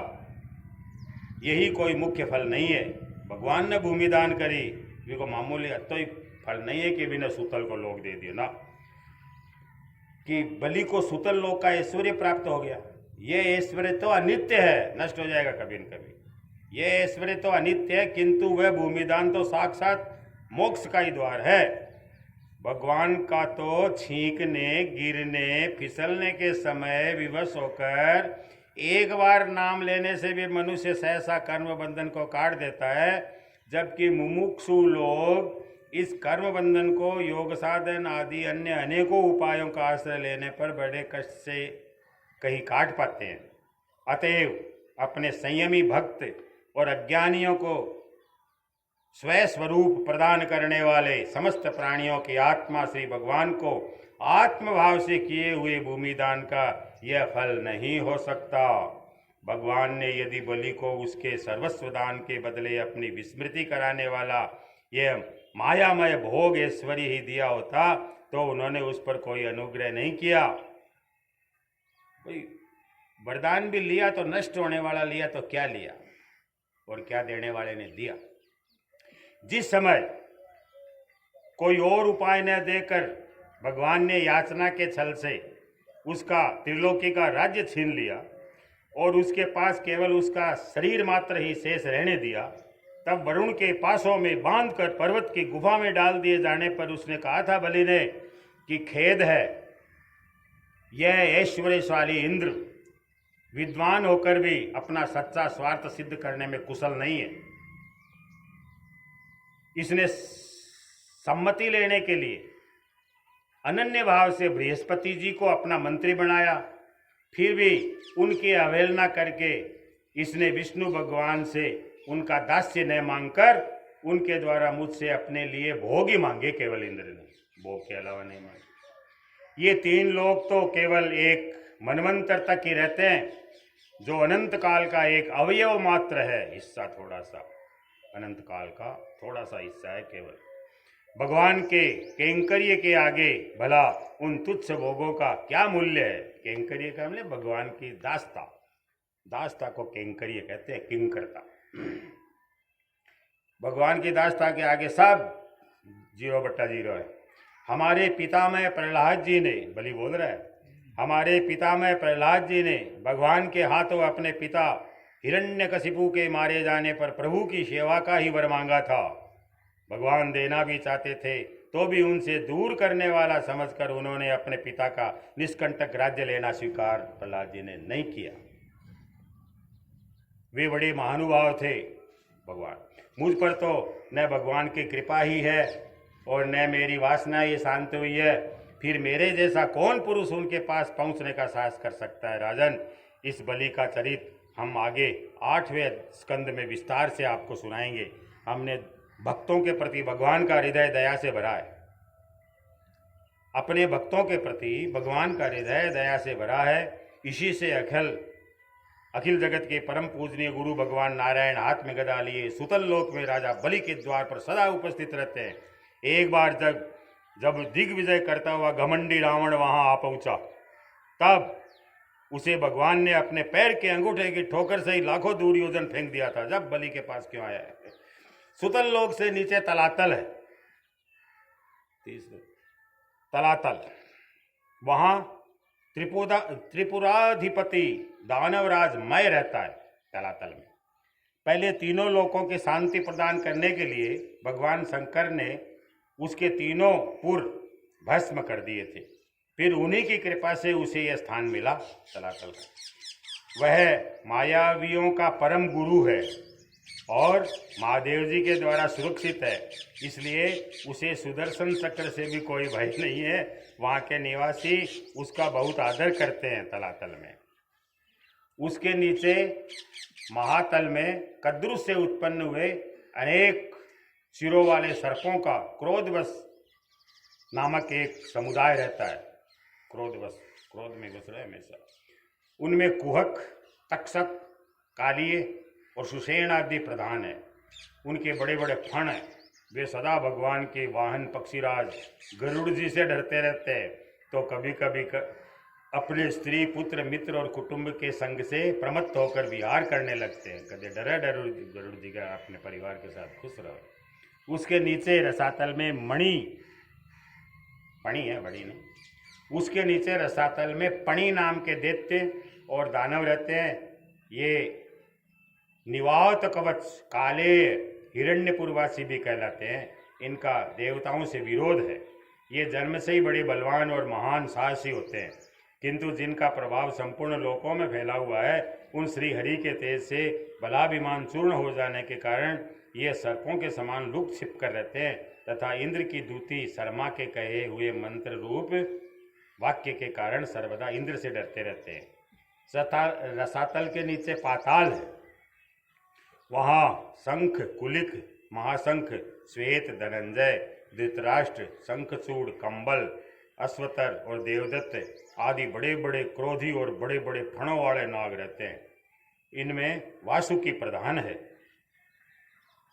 यही कोई मुख्य फल नहीं है। भगवान ने भूमिदान करी, ये को मामूली तो ही फल नहीं है कि बिना सुतल को लोग दे दिया ना, कि बलि को सुतल लोक का ऐश्वर्य प्राप्त हो गया। ये ऐश्वर्य तो अनित्य है, नष्ट हो जाएगा कभी न कभी। ये ऐश्वर्य तो अनित्य है, किंतु वह भूमिदान तो साक्षात मोक्ष का ही द्वार है। भगवान का तो छींकने, गिरने, फिसलने के समय विवश होकर एक बार नाम लेने से भी मनुष्य सहसा कर्म बंधन को काट देता है, जबकि मुमुक्षु लोग इस कर्म बंधन को योग साधन आदि अन्य अनेकों उपायों का आश्रय लेने पर बड़े कष्ट से कहीं काट पाते हैं। अतएव अपने संयमी भक्त और अज्ञानियों को स्वस्वरूप प्रदान करने वाले समस्त प्राणियों की आत्मा श्री भगवान को आत्मभाव से किए हुए भूमिदान का यह फल नहीं हो सकता। भगवान ने यदि बलि को उसके सर्वस्व दान के बदले अपनी विस्मृति कराने वाला यह मायामय भोग ऐश्वर्य ही दिया होता तो उन्होंने उस पर कोई अनुग्रह नहीं किया। भाई वरदान भी लिया तो नष्ट होने वाला लिया, तो क्या लिया और क्या देने वाले ने दिया। जिस समय कोई और उपाय न देकर भगवान ने याचना के छल से उसका त्रिलोकी का राज्य छीन लिया और उसके पास केवल उसका शरीर मात्र ही शेष रहने दिया, तब वरुण के पासों में बांधकर पर्वत की गुफा में डाल दिए जाने पर उसने कहा था बलि ने कि खेद है, यह ऐश्वर्यशाली इंद्र विद्वान होकर भी अपना सच्चा स्वार्थ सिद्ध करने में कुशल नहीं है। इसने सम्मति लेने के लिए अनन्य भाव से बृहस्पति जी को अपना मंत्री बनाया, फिर भी उनकी अवहेलना करके इसने विष्णु भगवान से उनका दास्य न मांगकर उनके द्वारा मुझसे अपने लिए भोग ही मांगे। केवल इंद्र ने भोग के अलावा नहीं मांगे। ये तीन लोग तो केवल एक मनवंतर तक ही रहते हैं, जो अनंत काल का एक अवयव मात्र है, हिस्सा थोड़ा सा, अनंत काल का थोड़ा सा हिस्सा है केवल। भगवान के कैंकर्य के आगे भला उन तुच्छ भोगों का क्या मूल्य है। कैंकर्य का मतलब भगवान की दास्ता, दास्ता को कैंकर्य कहते हैं, किंकरता। भगवान की दास्ता के आगे सब 0/0 है। हमारे पितामह प्रहलाद जी ने, बलि बोल रहा है, हमारे पितामह प्रहलाद जी ने भगवान के हाथों अपने पिता हिरण्यकशिपु के मारे जाने पर प्रभु की सेवा का ही वर मांगा था। भगवान देना भी चाहते थे तो भी उनसे दूर करने वाला समझकर उन्होंने अपने पिता का निष्कंटक राज्य लेना स्वीकार प्रहलाद जी ने नहीं किया। वे बड़े महानुभाव थे भगवान। मुझ पर तो न भगवान की कृपा ही है और न मेरी वासना ये शांत हुई है, फिर मेरे जैसा कौन पुरुष उनके पास पहुंचने का साहस कर सकता है। राजन, इस बलि का चरित्र हम आगे 8वें स्कंद में विस्तार से आपको सुनाएंगे। हमने भक्तों के प्रति भगवान का हृदय दया से भरा है, अपने भक्तों के प्रति भगवान का हृदय दया से भरा है। इसी से अखिल जगत के परम पूजनीय गुरु भगवान नारायण हाथ में गदा लिए सुतल लोक में राजा बलि के द्वार पर सदा उपस्थित रहते हैं। एक बार जब दिग्विजय करता हुआ घमंडी रावण वहां आ पहुंचा, तब उसे भगवान ने अपने पैर के अंगूठे की ठोकर से ही लाखों दूर योजन फेंक दिया था। जब बलि के पास क्यों आया है? सुतल लोक से नीचे तलातल है, तलातल, वहां त्रिपुराधिपति दानवराज मय रहता है तलातल में। पहले तीनों लोकों के शांति प्रदान करने के लिए भगवान शंकर ने उसके तीनों पुर भस्म कर दिए थे, फिर उन्हीं की कृपा से उसे यह स्थान मिला तलातल का। वह मायावियों का परम गुरु है और महादेव जी के द्वारा सुरक्षित है, इसलिए उसे सुदर्शन चक्र से भी कोई भय नहीं है। वहाँ के निवासी उसका बहुत आदर करते हैं। तलातल में उसके नीचे महातल में कद्रुस से उत्पन्न हुए अनेक सिरों वाले सर्पों का क्रोधवश नामक एक समुदाय रहता है। क्रोधवश, क्रोध में घुस रहे हमेशा। उनमें कुहक, तक्षक, कालिए और सुषेण आदि प्रधान है। उनके बड़े बड़े फण हैं। वे सदा भगवान के वाहन पक्षीराज गरुड़ जी से डरते रहते हैं, तो कभी कभी अपने स्त्री, पुत्र, मित्र और कुटुंब के संग से प्रमत्त होकर विहार करने लगते हैं। कभी डरे गरुड़ जी का अपने परिवार के साथ खुश रहो। उसके नीचे रसातल में पणी है, बड़ी नहीं, उसके नीचे रसातल में पणी नाम के दैत्य और दानव रहते हैं। ये निवात कवच काले हिरण्यपुरवासी भी कहलाते हैं। इनका देवताओं से विरोध है। ये जन्म से ही बड़े बलवान और महान साहसी होते हैं, किंतु जिनका प्रभाव संपूर्ण लोकों में फैला हुआ है, उन श्री हरि के तेज से बलाभिमान चूर्ण हो जाने के कारण ये सर्पों के समान लुक छिप कर रहते हैं तथा इंद्र की दूती शर्मा के कहे हुए मंत्र रूप वाक्य के कारण सर्वदा इंद्र से डरते रहते हैं। रसातल के नीचे पाताल है। वहाँ शंख, कुलिक, महाशंख, श्वेत, धनंजय, धृतराष्ट्र, शंखचूड़, कंबल, अश्वतर और देवदत्त आदि बड़े बड़े क्रोधी और बड़े बड़े फणों वाले नाग रहते हैं। इनमें वासुकी प्रधान है।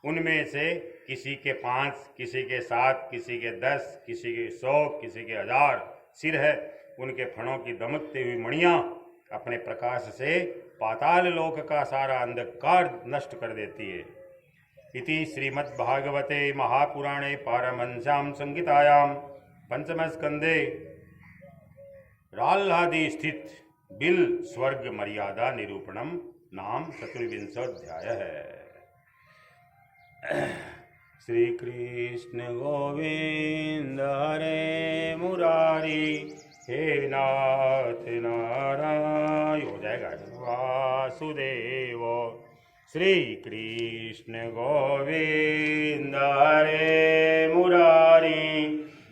उनमें से किसी के 5, किसी के 7, किसी के 10, किसी के 100, किसी के 1000 सिर है। उनके फणों की दमकती हुई मणियाँ अपने प्रकाश से पाताल लोक का सारा अंधकार नष्ट कर देती है। इति श्रीमद्भागवते महापुराणे पारमहंस्यां संहितायां पंचमस्कंदे राल्हादी स्थित बिल स्वर्ग मर्यादा निरूपणम नाम 24वां है। श्री कृष्ण गोविंद हरे मुरारी हे नाथ नारायण हो जाएगा वासुदेव। श्री कृष्ण गोविंद हरे मुरारी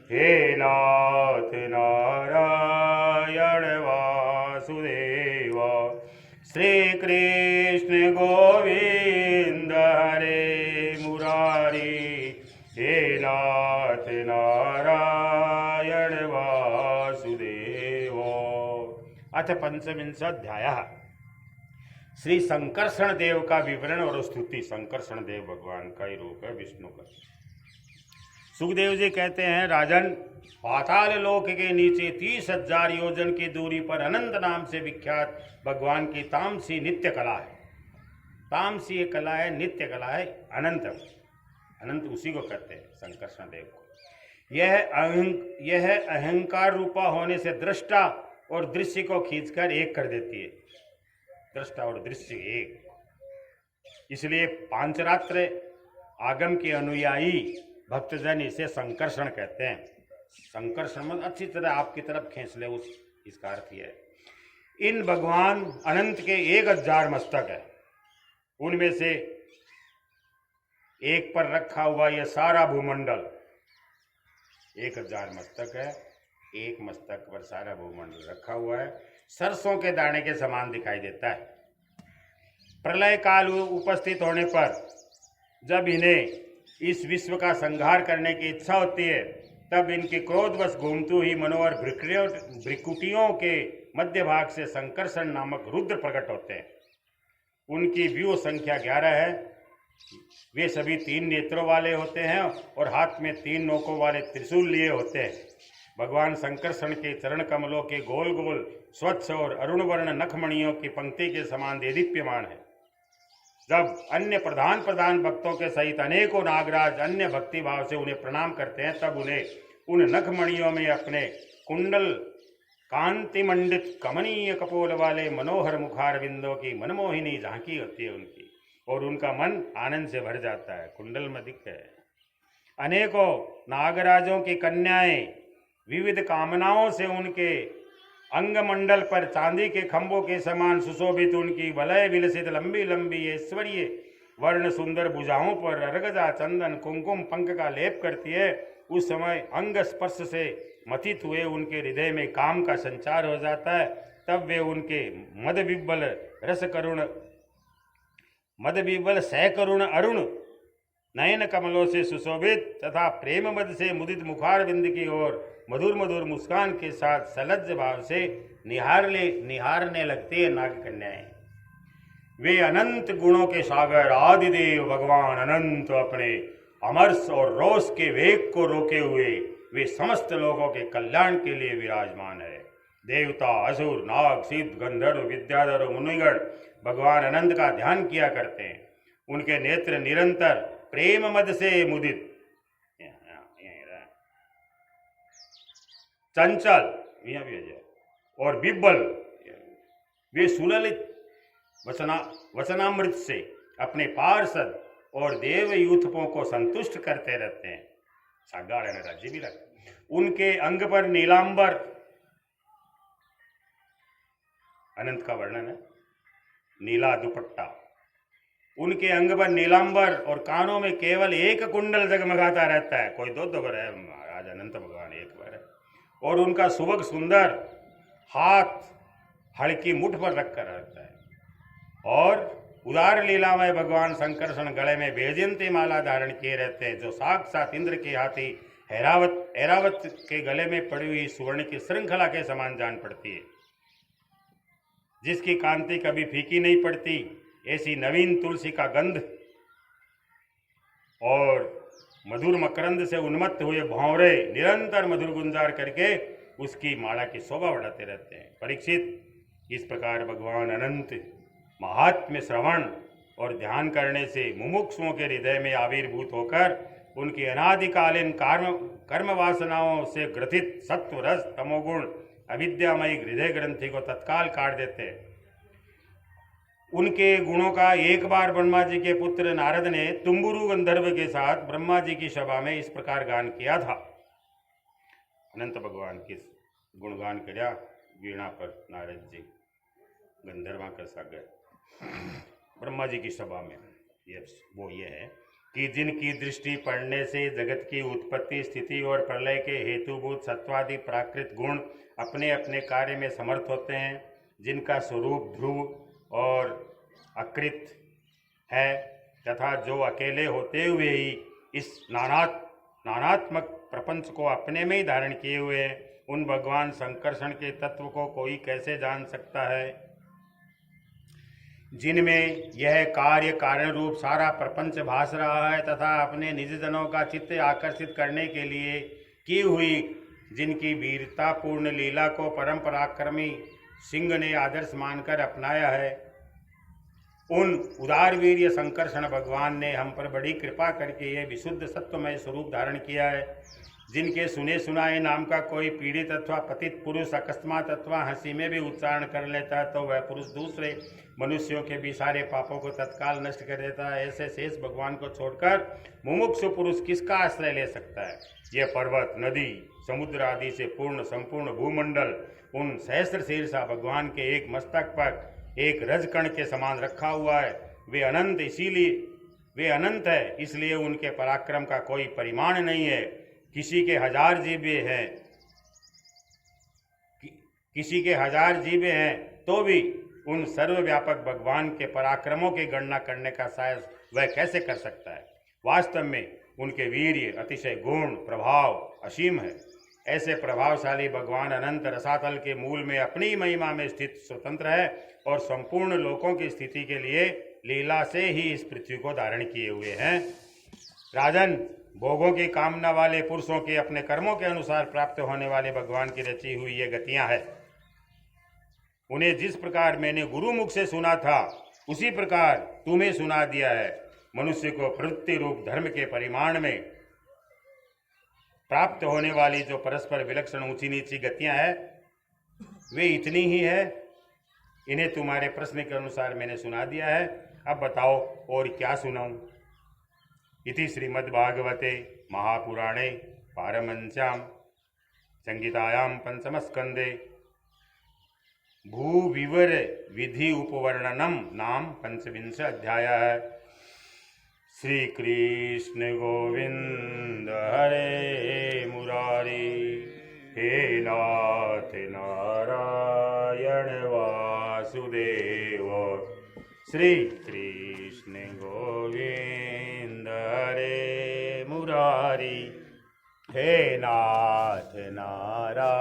हे नाथ नारायण वासुदेव। श्री कृष्ण गोविंद हरे मुरारी हे नाथ नारायण वासुदेव। अथ पंचविंशाध्यायः श्री संकर्षण देव का विवरण और स्तुति। संकर्षण देव भगवान का ही रूप है, विष्णु का। सुखदेव जी कहते हैं, राजन, पाताल लोक के नीचे 30,000 योजन की दूरी पर अनंत नाम से विख्यात भगवान की तामसी नित्य कला है। तामसी एक कला है, नित्य कला है, अनंत। अनंत उसी को कहते हैं, संकर्षण देव को। यह अहंकार रूपा होने से दृष्टा और दृश्य को खींचकर एक कर देती है। दृष्टा और दृश्य एक, इसलिए पांचरात्र आगम के अनुयायी भक्तजन इसे संकर्षण कहते हैं। संकर्षण मतलब अच्छी तरह आपकी तरफ खींच ले, इसका अर्थ यह है। इन भगवान अनंत के 1000 मस्तक है। उनमें से एक पर रखा हुआ यह सारा भूमंडल 1000 मस्तक है। एक मस्तक पर सारा भूमंडल रखा हुआ है। सरसों के दाने के समान दिखाई देता है। प्रलय काल उपस्थित होने पर जब इन्हें इस विश्व का संहार करने की इच्छा होती है, तब इनकी क्रोधवश घूमतू ही मनोहर भ्रिकुटियों के मध्य भाग से संकर्षण नामक रुद्र प्रकट होते हैं। उनकी व्यूह संख्या 11 है। वे सभी 3 नेत्रों वाले होते हैं और हाथ में 3 नोकों वाले त्रिशूल लिए होते हैं। भगवान संकर्षण के चरण कमलों के गोल गोल स्वच्छ और अरुण वर्ण नखमणियों की पंक्ति के समान देदीप्यमान है। जब अन्य प्रधान भक्तों के सहित अनेकों नागराज अन्य भक्ति भाव से उन्हें प्रणाम करते हैं, तब उन्हें उन नखमणियों में अपने कुंडल कांति मंडित कमनीय कपोल वाले मनोहर मुखारविंदों की मनमोहिनी झांकी होती है उनकी, और उनका मन आनंद से भर जाता है। कुंडल मदिक है। अनेकों नागराजों की कन्याएं विविध कामनाओं से उनके अंगमंडल पर चांदी के खंभों के समान सुशोभित उनकी वलय विलसित लंबी लंबी ऐश्वर्य वर्ण सुंदर भुजाओं पर अर्गजा चंदन कुंकुम पंख का लेप करती है। उस समय अंग स्पर्श से मथित हुए उनके हृदय में काम का संचार हो जाता है। तब वे उनके मदविब्बल सहकरुण अरुण नयन कमलों से सुशोभित तथा प्रेम मद से मुदित मुखारविंद की ओर मधुर मधुर मुस्कान के साथ सलज्ज भाव से निहारने लगती है नाग कन्याएं। वे अनंत गुणों के सागर आदिदेव भगवान अनंत अपने अमरस और रोष के वेग को रोके हुए वे समस्त लोगों के कल्याण के लिए विराजमान है। देवता, असुर, नाग, सिद्ध, गंधर्व, विद्याधर, मुनिगण भगवान अनंत का ध्यान किया करते हैं। उनके नेत्र निरंतर प्रेम मद से मुदित, चंचल और बिब्बल, वे सुललित वचनामृत से अपने पार्षद और देव यूथपों को संतुष्ट करते रहते हैं। सागाड़ राज्य भी रखते। उनके अंग पर नीलांबर, अनंत का वर्णन है, नीला दुपट्टा। उनके अंग पर नीलांबर और कानों में केवल एक कुंडल जगमगाता रहता है। कोई दो बार है, महाराज अनंत भगवान एक बार है। और उनका सुबह सुंदर हाथ हड़की मुठ पर रखकर रहता है। और उदार लीलामय भगवान संकर्षण गले में वैजयंती माला धारण किए रहते हैं, जो साक्षात इंद्र के हाथी ऐरावत के गले में पड़ी हुई सुवर्ण की श्रृंखला के समान जान पड़ती है, जिसकी कांति कभी फीकी नहीं पड़ती। ऐसी नवीन तुलसी का गंध और मधुर मकरंद से उन्मत्त हुए भौरे निरंतर मधुर गुंजार करके उसकी माला की शोभा बढ़ाते रहते हैं। परीक्षित, इस प्रकार भगवान अनंत महात्म्य श्रवण और ध्यान करने से मुमुक्षुओं के हृदय में आविर्भूत होकर उनकी अनादिकालीन कर्म वासनाओं से ग्रथित सत्व रस तमोगुण अविद्यामयी हृदय ग्रंथि को तत्काल काट देते हैं। उनके गुणों का एक बार ब्रह्मा जी के पुत्र नारद ने तुम्बुरु गंधर्व के साथ ब्रह्मा जी की सभा में इस प्रकार गान किया था। अनंत भगवान के गुणगान किया वीणा पर नारद जी गंधर्वा कर सागर ब्रह्मा जी की सभा में। ये है कि जिनकी दृष्टि पड़ने से जगत की उत्पत्ति स्थिति और प्रलय के हेतुभूत सत्वादि प्राकृत गुण अपने अपने कार्य में समर्थ होते हैं, जिनका स्वरूप ध्रुव और अकृत है तथा जो अकेले होते हुए ही इस नानात्मक प्रपंच को अपने में ही धारण किए हुए हैं, उन भगवान संकर्षण के तत्व को कोई कैसे जान सकता है, जिनमें यह कार्य कारण रूप सारा प्रपंच भास रहा है तथा अपने निज जनों का चित्त आकर्षित करने के लिए की हुई जिनकी वीरतापूर्ण लीला को परम पराक्रमी सिंह ने आदर्श मानकर अपनाया है, उन उदार वीर्य संकर्षण भगवान ने हम पर बड़ी कृपा करके ये विशुद्ध सत्वमय स्वरूप धारण किया है, जिनके सुने सुनाए नाम का कोई पीड़ित अथवा पतित पुरुष अकस्मात अथवा हंसी में भी उच्चारण कर लेता है तो वह पुरुष दूसरे मनुष्यों के भी सारे पापों को तत्काल नष्ट कर देता है। ऐसे शेष भगवान को छोड़कर मुमुक्षु पुरुष किसका आश्रय ले सकता है। यह पर्वत नदी समुद्र आदि से पूर्ण संपूर्ण भूमंडल उन सहस्त्र शीर्षा भगवान के एक मस्तक पर एक रजकण के समान रखा हुआ है। वे अनंत है, इसलिए उनके पराक्रम का कोई परिमाण नहीं है। किसी के हजार जीवे हैं तो भी उन सर्वव्यापक भगवान के पराक्रमों की गणना करने का शायद वह कैसे कर सकता है। वास्तव में उनके वीर्य अतिशय गुण प्रभाव असीम है। ऐसे प्रभावशाली भगवान अनंत रसातल के मूल में अपनी महिमा में स्थित स्वतंत्र है और संपूर्ण लोकों की स्थिति के लिए लीला से ही इस पृथ्वी को धारण किए हुए हैं। राजन, भोगों की कामना वाले पुरुषों के अपने कर्मों के अनुसार प्राप्त होने वाले भगवान की रची हुई ये गतियां हैं। उन्हें जिस प्रकार मैंने गुरु मुख से सुना था उसी प्रकार तुम्हें सुना दिया है। मनुष्य को प्रवृत्ति रूप धर्म के परिमाण में प्राप्त होने वाली जो परस्पर विलक्षण ऊंची नीची गतियां हैं वे इतनी ही है। इन्हें तुम्हारे प्रश्न के अनुसार मैंने सुना दिया है। अब बताओ और क्या सुनाऊं। इति श्रीमद्भागवते महापुराणे पारमहंस्यां संहितायां पंचमस्कंदे भूविवर विधि उपवर्णनम नाम पंचविंश अध्याय। श्री कृष्ण गोविंद हरे मुरारी, हे नाथ नारायण वासुदेव। श्री कृष्ण गोविंद हरे मुरारी, हे नाथ नारायण।